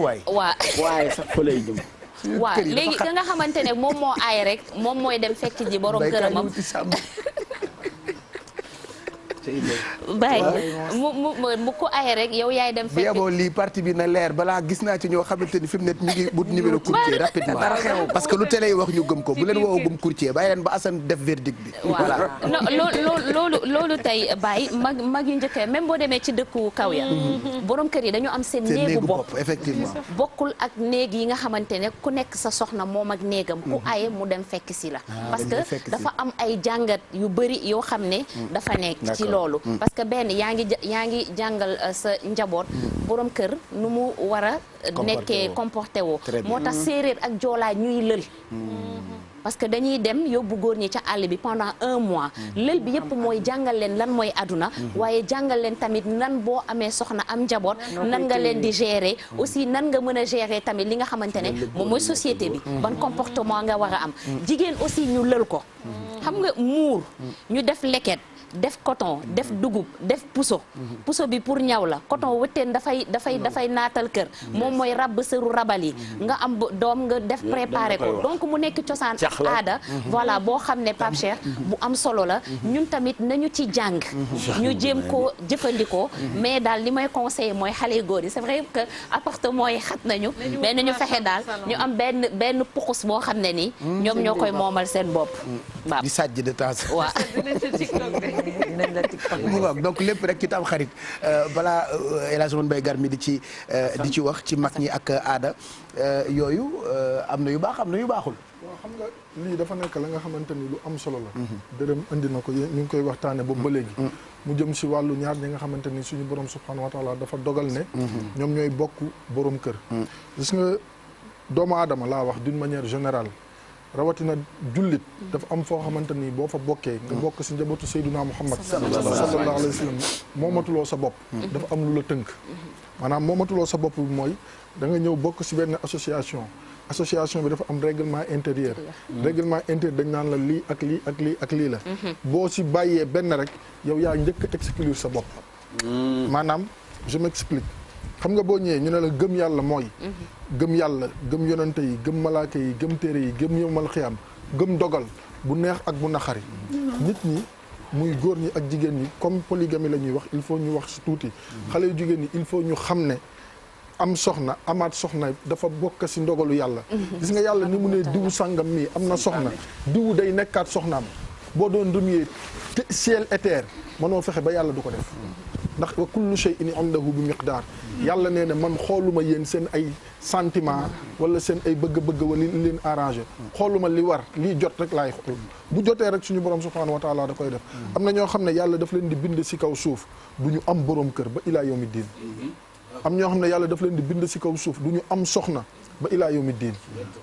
waaye sax fa lay jëm waaw léegi ka nga xamante ne moom moo aay rek moom mooy dem fekk ji borom këramam Baye mu ko aye rek yow yaay dem fekk bu yeboo lii parti bi na leer balaa gis naa ci ñoo xamante ni fi mu ne ñu ngi but numéro courtier rapidement parce que lu télé yi wax ñu gëm ko bu leen woo gëm courtier bàyyi leen ba Assane def verdict bi voilà loolu tey Baye mag yu njëkkee même boo demee ci dëkku kaw ya borom kër yi dañu am seen néegu bopp effectivement bokkul ak néeg yi nga xamante ne ku nekk sa soxna moom ak néegam ku aye mu dem fekk si la parce que dafa am ay jàngat yu bëri yoo xam ne dafa nekk ci loolu parce que benn yaa ngi jàngal sa njaboot borom kër nu mu war a nekkee comporté woo moo tax séeréer ak joolaa ñuy lël parce que dañuy dem yóbbu góor ñi ca àll bi pendant 1 mois lël bi yëpp mooy jàngal leen lan mooy aduna waaye jàngal leen tamit nan boo amee soxna am njaboot nan nga leen di gérer aussi nan nga mën a gérer tamit li nga xamante ne moom mooy société bi ban comportement nga war a am jigéen aussi ñu lël ko xam nga muur ñu def leket def coton def dugub def puso bi pour ñaw la coton wëtteen dafay naatal kër moom mooy rabb sëru rabal yi nga am doom nga def préparé ko donc mu nekk cosaan ak aada voilà boo xam ne Pape Cheikh bu am solo la ñun tamit nañu ci jàng ñu jéem koo jëfandikoo mais daal li may conseillé mooy xale góor yi c'est vrai que appartement yi xat nañu mais nañu fexe daal ñu am benn puxus boo xam ne nii ñoom ñoo koy moomal seen bopp di sàjj de temps waaw donc lépp rek ci tam xarit balaa El Hadj Mbaye Garmi di ci wax ci mag ñi ak aada yooyu am na yu baax am na yu baaxul. waaw xam nga lii dafa nekk la nga xamante ni lu am solo la. dërëm indi na ko ñu ngi koy waxtaane boobu ba léegi. mu jëm si wàllu ñaar ñi nga xamante ni suñu borom subhanahu wa taala dafa dogal ne. ñoom ñooy bokk borom kër. gis nga doomu aadama laa wax d'une manière générale. rawatina jullit dafa am foo xamante ni boo fa bokkee nga bokk si njabootu Seydina Muhammad sallallahu alayhi wa sallam moomatuloo sa bopp dafa am lu la tënk maanaam moomatuloo sa bopp bi mooy da nga ñëw bokk si benn association bi dafa am règlement intérieur dañ naan la lii ak lii ak lii ak lii la boo si bàyyee benn rek yow yaa njëkk a exclure sa bopp maanaam je m'explique xam nga boo ñëwee ñu ne la gëm yàlla mooy gëm yàlla gëm yonante yi gëm malaaka yi gëm téere yi gëm yawmal xiyaam gëm dogal bu neex ak bu naqari nit ñi muy góor ñi ak jigéen ñi comme polygamie la ñuy wax il faut ñu wax si tuuti xale yu jigéen ñi il faut ñu xam ne am soxna amaat soxna dafa bokk si ndogalu yàlla gis nga yàlla ni mu ne diwu sàngam mii am na soxna diwu day nekkaat soxnaam boo doon remuer ciel et terre mënoo fexe ba yàlla du ko def ndax wa kullu shay'in indahu bi miqdaar yàlla nee na man xooluma yéen seen ay sentiment wala seen ay bëgg-bëgg wala li leen arrangé xooluma li war lii jot rek laay xool bu jotee rek suñu borom subhanahu wa taala da koy def am na ñoo xam ne yàlla daf leen di bind si kaw suuf du ñu am borom kër ba ilaa yawmi diin am ñoo xam ne yàlla daf leen di bind si kaw suuf du ñu am soxna ba ilaa yawmi diin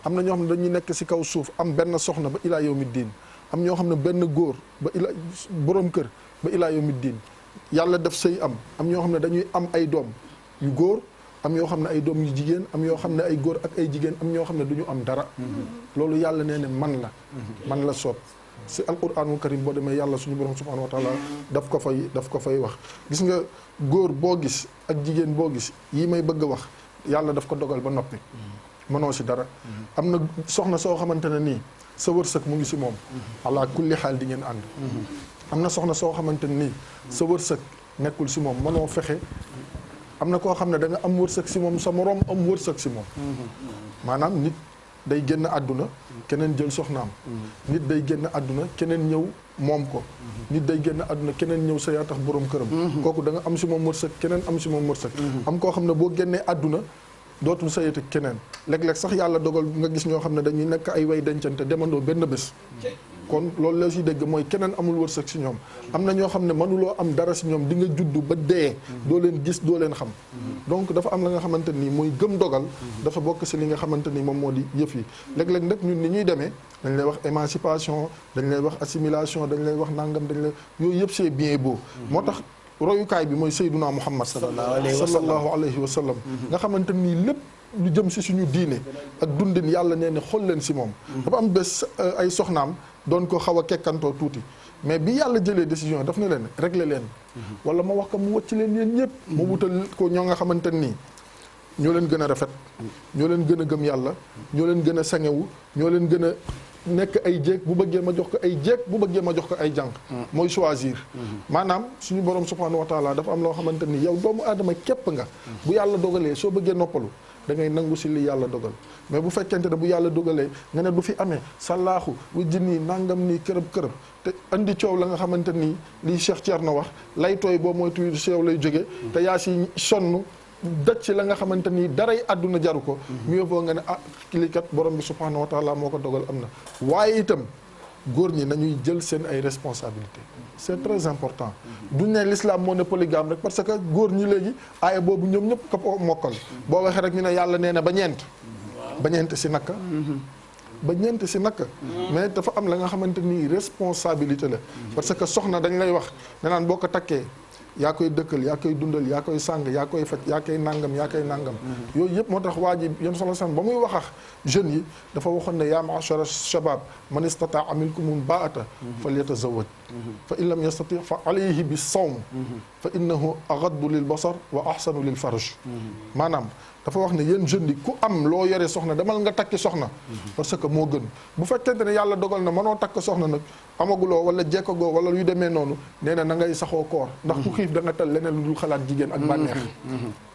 am na ñoo xam ne dañuy nekk si kaw suuf am benn soxna ba ilaa yawmi diin am ñoo xam ne benn góor ba ilaa borom kër ba ilaa yawmi diin yàlla def sëy am ñoo xam ne dañuy am ay doom yu góor am yoo xam ne ay doom yu jigéen am yoo xam ne ay góor ak ay jigéen am ñoo xam ne du ñu am dara loolu yàlla nee ne man la soob si alquranul karim boo demee yàlla suñu borom subhanahu wa taala daf ko fay wax gis nga góor boo gis ak jigéen boo gis yi may bëgg a wax yàlla daf ko dogal ba noppi mënoo si dara am na soxna soo xamante ne nii sa wërsëg mu ngi si moom ala kulli xaal di ngeen ànd am na soxna soo xamante ne nii sa wërsëg nekkul si moom mënoo fexe am na koo xam ne da nga am wërsëg si moom sa moroom am wërsëg si moom maanaam nit day génn àdduna keneen jël soxnaam nit day génn àdduna keneen ñëw moom ko nit day génn àdduna keneen ñëw sa yaa tax borom këram kooku da nga am si moom wërsëg keneen am si moom wërsëg am koo xam ne boo génnee àdduna dootul sayati keneen léeg-léeg sax yàlla dogal nga gis ñoo xam ne dañuy nekk ay way dencante demandoo benn bés kon loolu la si dégg mooy keneen amul wërsëg si ñoom am na ñoo xam ne mënuloo am dara si ñoom di nga juddu ba dee doo leen gis doo leen xam donc dafa am la nga xamante nii mooy gëm dogal dafa bokk si li nga xamante ni moom moo di yëf yi léeg-léeg nag ñun ni ñuy demee dañ lay wax émancipation dañ lay wax assimilation dañ lay wax nangam dañ lay yooyu yëpp c'est bien beau moo tax royukaay bi mooy Seyduna Muhammad sallallahu alayhi wa sallam nga xamante nii lépp lu jëm si suñu diine ak dundin yàlla nee ne xool leen si moom dafa am bés ay soxnaam doon ko xaw a kekkantoo tuuti mais bi yàlla jëlee décision daf ne leen régler leen wala ma wax ko mu wacc leen yéen ñëpp ma wutal ko ñoo nga xamante nii ñoo leen gën a rafet ñoo leen gën a gëm yàlla ñoo leen gën a sangewu ñoo leen gën a nekk ay jéeg bu bëggee ma jox ko ay jéeg bu bëggee ma jox ko ay jànq mooy choisir maanaam suñu borom subhanahu wa taala dafa am loo xamante ni yow doomu aadama képp nga bu yàlla dogalee soo bëggee noppalu da ngay nangu si li yàlla dogal mais bu fekkente ne bu yàlla dogalee nga ne du fi amee sallaaxu wujji nii nangam nii kërëb te andi coow la nga xamante nii lii Cheikh Thierno wax lay tooy boo mooy tuy seew lay jóge te yaa si sonn daj ci la nga xamante ni daray àdduna jaru ko mieux vaut nga ne kilikat borom bi subhanahu wa taala moo ko dogal am na waaye itam góor ñi nañuy jël seen ay responsabilités c'est très important duñ ne l'islam moo ne polygame rek parce que góor ñi léegi aaya boobu ñoom ñëpp ko mokkal boo waxee rek ñu ne yàlla nee na ba ñeent si naka ba ñeent si naka mais dafa am la nga xamante ni responsabilité la parce que soxna dañ lay wax ne naan boo ko takkee yaa koy dëkkal yaa koy dundal yaa koy sàng yaa koy faj yaa koy nangam yooyu yëpp moo tax waa ji yon solo san ba muy wax ak jeunes yi dafa waxoon ne yaa ma'shara shabab man istata'a minkumul baa'ata falyatazawwaj fa in lam yastati' fa alayhi bis sawm fa innahu aghaddu lil basar wa ahsanu lil farj maanaam dafa wax ne yéen jeunes yi ku am loo yore soxna demal nga takki soxna parce que moo gën bu fekkente ne yàlla dogal na mënoo takk soxna nag amaguloo wala jekkagoo wala yu demee noonu nee na ngay saxoo koor ndax ku xiif da nga tal leneen lu dul xalaat jigéen ak bànneex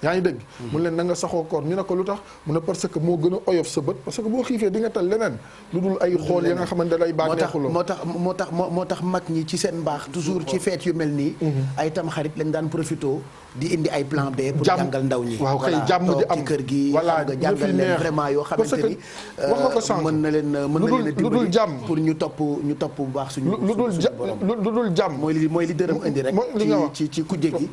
yaa ngi dégg mu leen na nga saxoo koor ñu ne ko lu tax mu ne parce que moo gën a oyof sa bët parce que boo xiifee di nga tal leneen lu dul ay xool ya nga xamante lay bànneexuloo moo tax mag ñi ci seen mbaax toujours ci fête yu mel nii ay tam xarit lañ daan profito di indi ay plan B pour jàngal ndaw ñi waaw kay jàmm ji am ci kër gi xam nga jàngal leen vraiment yoo xamante ni wax nga ko sànq mën na leen lu dul jàmm pour ñu topp bu baax suñu lu dul jàmm mooy li dërëm indi rek ci kujje gi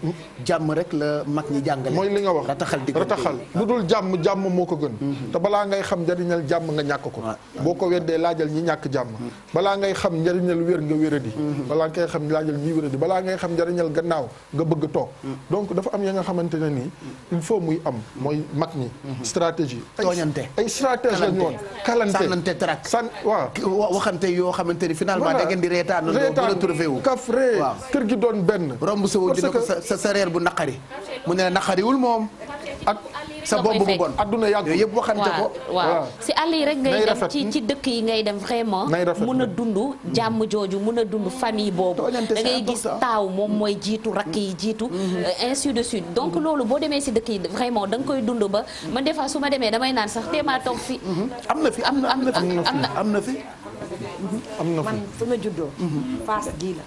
jàmm rek la mag ñi jàngale mooy li nga wax rataxal lu dul jàmm moo ko gën te balaa ngay xam njariñal jàmm nga ñàkk ko boo ko weddee laajal ñi ñàkk jàmm balaa ngay xam njariñal wér nga wéradi balaa ngay xam laajal ñi wéradi balaa ngay xam njariñal gannaaw nga bëgg toog donc dafa am ya nga xamante ne nii il faut muy am mooy mag ñi stratégie tooñante ay stratégie la ñu woon kalante sànnante trak waaw waxante yoo xamante ni finalement da ngeen di reetaan retrouvé wu kafre kër gi doon benn romb sa wut dina ko sa reer bu naqari mu ne naqariwul moom ak sa bopp bu bon adduna yàgg yooyu yëpp waxante ko waaw si àll yi rek ngay dem ci dëkk yi ngay dem vraiment mun a dund jàmm jooju mun a dund famille boobu da ngay gis taaw moom mooy jiitu rakk yi jiitu ainsi de suite donc loolu boo demee si dëkk yi vraiment da nga koy dund ba man des fois su ma demee damay naan sax téemaa toog fi am na fi man fu ma juddoo Fass gii la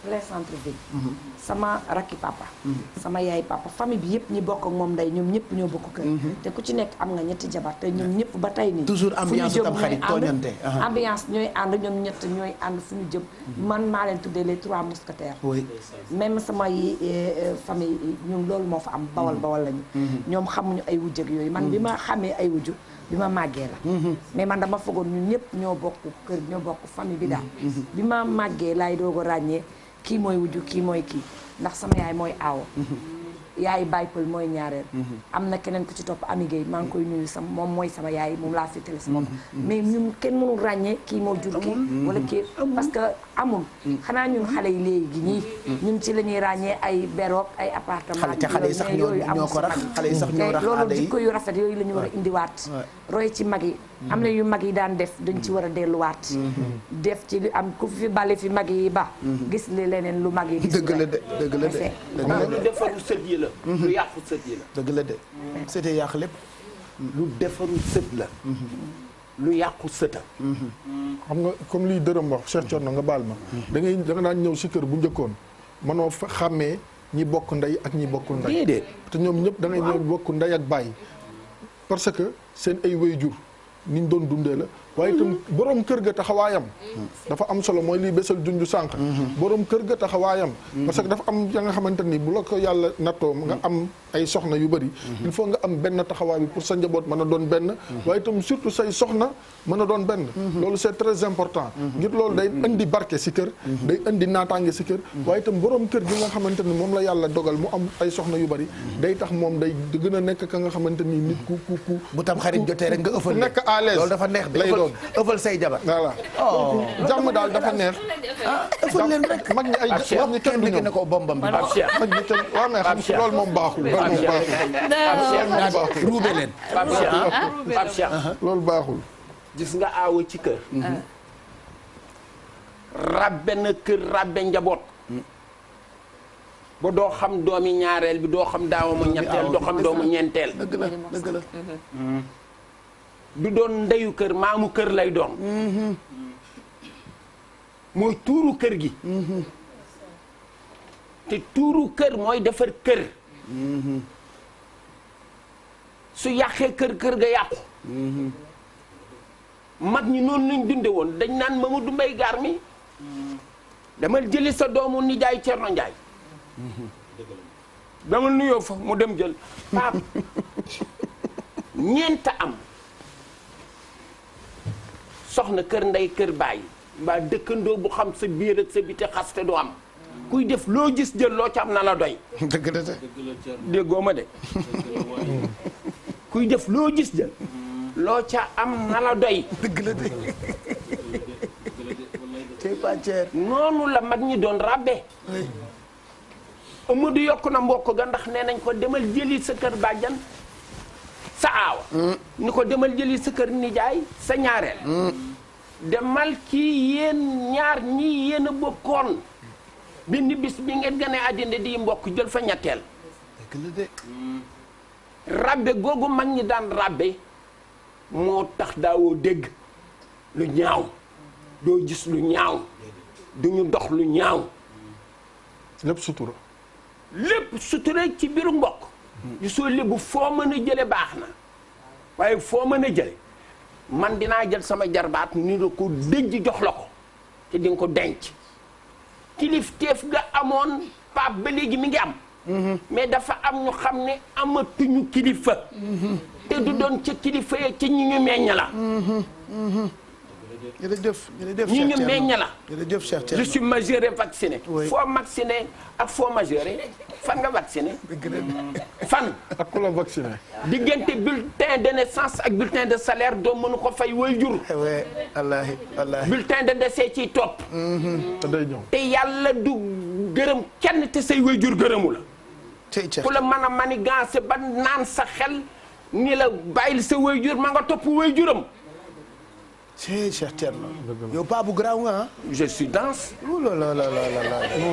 plein centre ville sama rakki papa sama yaay papa famille bi yëpp ñi bokk ak moom nday ñoom ñëpp ñoo bokk kër te ku ci nekk am nga ñetti jabar te ñoom ñëpp ba tey nii toujours ambiance tam xarit tooñante ambiance ñooy ànd ñoom ñett ñooy ànd fu ñu jëm man maa leen tuddee les 3 mousquetaires même sama yi famille ñun loolu moo fa am bawal lañu ñoom xamuñu ay wujjëg yooyu man bi ma xamee ay wujju bi ma màggee la mais man dama fogoon ñun ñëpp ñoo bokk kër ñoo bokk famille bi daal bi ma màggee laay doog a ràññee kii mooy wujju kii mooy kii ndax sama yaay mooy aawo yaay Baye Pël mooy ñaareel am na keneen ku ci topp Ami Gueye maa ngi koy nuyu moom mooy sama yaay moom laa féetale sama mais ñun kenn mënul ràññee kii moo jur kii wala kii parce que amul xanaa ñun xale yi léegi ñii ñun ci la ñuy ràññee ay beroog ay appartement xale yi sax ñoo ko rax xale yi sax ñoo rax loolu jikko yu rafet yooyu la ñu war a indiwaat roy ci mag yi am na yu mag yi daan def dañ ci war a delluwaat def ci li am ku fi bale fi mag yi ba gis li leneen lu mag yi gis dëgg la de dëgg la de lu defaru sët yi la lu yàqu sët yi la dëgg la de c'était yàq lépp lu defaru sët la lu yàqu sëta xam nga comme liy dërëm wax Cheikh Thierno nga baal ma da nga daan ñëw si kër bu njëkkoon mënoo fa xàmmee ñi bokk ndey ak ñi bokkul ndey déedéet te ñoom ñëpp da ngay ñëw bokk ndey ak baay parce que seen ay waajur niñ doon dundee la waaye itam borom kër ga taxawaayam dafa am solo mooy lii bésal junju sànq borom kër ga taxawaayam parce que dafa am ya nga xamante ni bu la ko yàlla nattoo nga am ay soxna yu bëri il faut nga am benn taxawaay bi pour sa njaboot mën a doon benn waaye itam surtout say soxna mën a doon benn loolu c'est très important ngir loolu day indi barke si kër day indi naataange si kër waaye itam borom kër gi nga xamante ni moom la yàlla dogal mu am ay soxna yu bëri day tax moom day gën a nekk ka nga xamante ni nit ku bu tam xarit jotee rek nga ëffal nekk à l'aise loolu dafa neex lay doon ëffal say jabar voilà jàmm daal dafa neex ëffal leen rek mag ñi ay mag ñi kenn du ñoom ne ko bombam bi mag ñi kenn waaw mais xam loolu moom baaxul ruube leen Pape Cheikh loolu baaxul gis nga aawa ci kër rabbe na kër rabbe njaboot ba doo xam doomi ñaareel bi doo xam daawama ñetteel doo xam doomu ñeenteel dëgg la dëgg la du doon ndeyu kër maamu kër lay doon mooy tuuru kër gi te tuuru kër mooy defar kër su yàqee kër ga yàqu mag ñi noonu lañ dunde woon dañ naan Mamadou Mbaye gaar mi damal jëli sa doomu nijaay Cerno Njaay damal nuyoo fa mu dem jël paap ñeenta am soxna kër ndey kër bàyyi mbaa dëkkandoo bu xam sa biir ak sa biti xaste du am kuy def loo gis jël loo ca am na la doy dëgg la de déggoo ma de kuy def loo gis jël loo ca am na la doy dëgg la de c'est pas cher noonu la mag ñi doon rabbe Amadou yokk na mbokk ga ndax nee nañ ko demal jëli sa kër bàjjan sa aawa ni ko demal jëli sa kër nijaay sa ñaareel demal kii yéen ñaar ñii yéen a bokkoon benn bis bi ngeen gane àddina di mbokk jël fa ñetteel dëgg la de rabbe googu mag ñi daan rabbe moo tax daawoo dégg lu ñaaw doo gis lu ñaaw duñu dox lu ñaaw lépp sutura lépp sutura ci biiru mbokk gisoo lébu foo mën a jële baax na waaye foo mën a jële man dinaa jël sama jarbaat ni la ko dëjj jox la ko te di nga ko denc kilifteef ga amoon paap ba léegi mi ngi am mais dafa am ñu xam ne amatuñu kilifa te du doon ca kilifa ya ca ñi ñu meññ la jërëjëf jërëjëf ñi ñu meññ la jërëjëf Cheikh Thierno je suis majeur et vacciné foo vacciné ak foo majeur fan nga vacciné fan ak ku la vacciné diggante bulletin de naissance ak bulletin de salaire doo mënu ko fay way jur wallaahi wallaahi bulletin de décès ciy topp te day ñëw te yàlla du gërëm kenn te say way jur gërëmu la ku la mën a manigancé ba naan sa xel ni la bàyyil sa way jur ma nga topp way juram Cheikh Thierno yow paa bu garaaw nga ah. je suis dense. non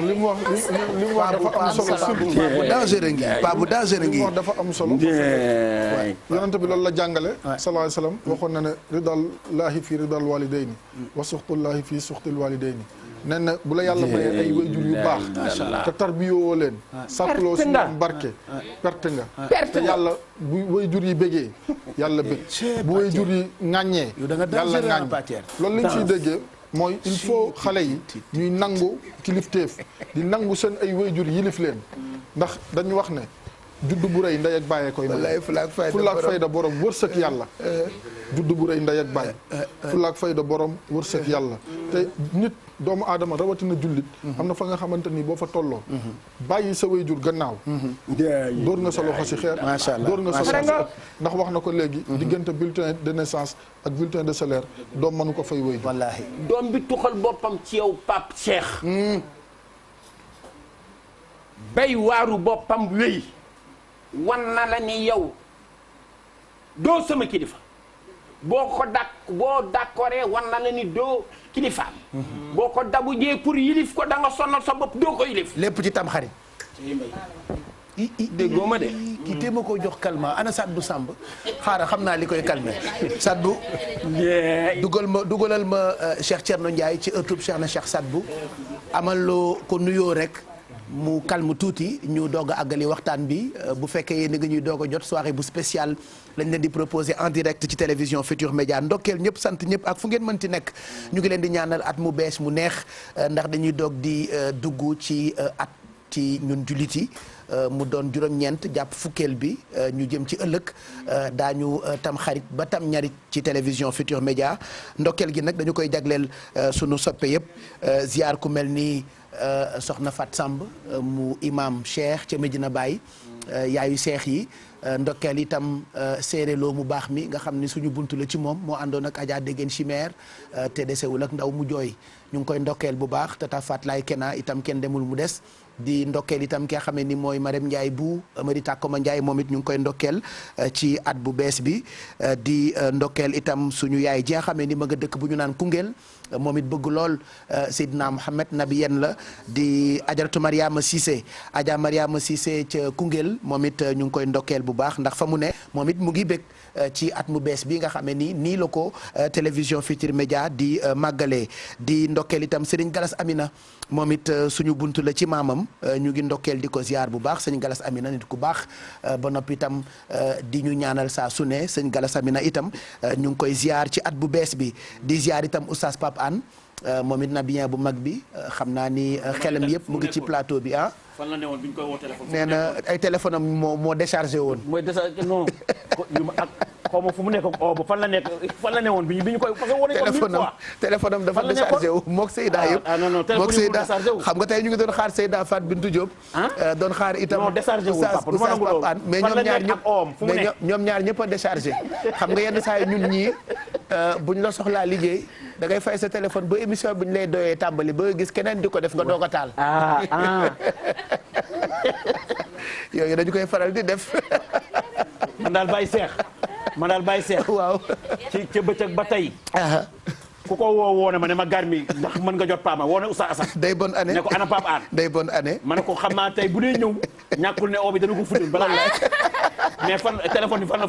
li mu wax dafa am solo. paa bu dangereux ngi paa bu dangereux ngi. li mu wax dafa am solo. yonent bi loolu la jàngale. sallallahu alayhi wa sallam waxoon na ne ridallahi fi ridal walidayni wa suxtullahi fi suxtil walidayni nee na bu la yàlla mayee ay wayjur yu baax. te tarbiyoo leen. sàkkloo si ñoom barke. perte nga. te yàlla bu wayjur yi bégee yàlla bég. bu wayjur yi ŋàññee. yàlla ŋàññ loolu li ñu ciy déggee mooy il faut xale yi ñuy nangu kilifteef di nangu seen ay wayjur yilif leen ndax dañu wax ne juddu bu rëy ndey ak bàyyee koy may. fulaak fayda borom wërsëg yàlla. juddu bu rëy ndey ak baay fulaak fayda borom wërsëg yàlla te nit doomu aadama rawatina jullit am na fa nga xamante ni boo fa tolloo bàyyi sa waajur gannaaw dóor nga sa loxo si xeer dóor nga sa loxo ndax wax na ko léegi diggante bulletin de naissance ak bulletin de salaire doom mënu ko fay waajur wallaahi doom bi tuxal boppam ci yow Pape Cheikh bay waaru boppam wéy wan na la ni yow doo sama kilifa boo d'accordee wan na la ni doo kilifaam boo ko dabu jee pour yilif ko da nga sonal sa bopp doo ko yilif lépp ci tam xarit déggoo ma de kii téem a koo jox calmant ana Sadbou Samb xaaral xam naa li koy calmer Sadbou dugalal ma Cheikh Thierno Ndiaye ci ëttub Cheikh na Cheikh Sadbou amal loo ko nuyoo rek mu calme tuuti ñu doog a àggali waxtaan bi bu fekkee yéen a ngi ñuy doog a jot soirée bu spéciale lañ leen di proposer en direct ci télévision Futur Média ndokkeel ñëpp sant ñëpp ak fu ngeen mënti nekk ñu ngi leen di ñaanal at mu bees mu neex ndax dañuy doog di dugg ci at ci ñun jullit yi mu doon juróom-ñeent jàpp fukkeel bi ñu jëm ci ëllëg daañu tam xarit ba tam ñarit ci télévision Futur Média ndokkeel gi nag dañu koy jagleel sunu soppe yëpp ziar ku mel ni soxna Fat Samb mu imam Cheikh ca Medina Baye yaayu Cheikh yi ndokkeel itam séeréloo mu baax mi nga xam ni suñu buntu la ci moom moo àndoon ak Adja Dégène Chimère te desewul ak ndaw mu jooy ñu ngi koy ndokkeel bu baax tata Fat Lay Kena itam kenn demul mu des di ndokkeel itam ki nga xam ne ni mooy Marème Ndiaye bu Amady Takoma Ndiaye moom it ñu ngi koy ndokkeel ci at bu bees bi di ndokkeel itam suñu yaay ji nga xam ne ni ma nga dëkk bu ñu naan Koungheul moom it bëgg lool Seydina Mohamed nabi yen la di ajaratu Mariama Cissé Adja Mariama Cissé ca Koungheul moom it ñu ngi koy ndokkeel bu baax ndax fa mu ne moom it mu ngi bëgg ci at mu bees bi nga xam ne nii la ko télévision Futur Média di màggalee di ndokkeel itam Serigne Galas Amina moom it suñu buntu la ci maamam ñu ngi ndokkeel di ko ziar bu baax sëñ Galas Amina nit ku baax ba noppi itam di ñu ñaanal saa su ne sëñ Galas Amina itam ñu ngi koy ziar ci at bu bees bi di ziar itam oustaz Pape Anne moom it na bien bu mag bi xam naa ni xelam yëpp mu ngi ci plateau bi ah. fan la newoon bi ñu koy woo téléphone. nee na ay téléphone am moo déchargé woon. mooy déchargé non xaw ma fu mu nekk ba fan la newoon bi ñu koy. parce que woo nañu ko mille fois téléphone am dafa déchargé wu moog Seyda yëpp. non non téléphone yi mu déchargé wu xam nga tey ñu ngi doon xaar Seyda Fat Bintou Diop. doon xaar itam non déchargé wu papa du ma nangu loolu mais ñoom ñaar ñëpp a déchargé xam nga yenn saa yi ñun ñii buñ la soxlaa liggéey da ngay fay sa téléphone ba émission bi ñu lay doyee tàmbali ba gis keneen di ko def nga doog a taal. yooyu dañu koy faral di def. man daal Baye Cheikh. waaw. ca bëccëg ba tey. ku ko woo ne ma Garmi ndax mën nga jot Pape woo ne Oustaz Assane. day bonne année ne ko ana Pape Anne. day bonne année. ma ne ko xam naa tey bu dee ñëw ñàkkul ne oo bi dana ko fuddil balaa mais fan téléphone bi fan la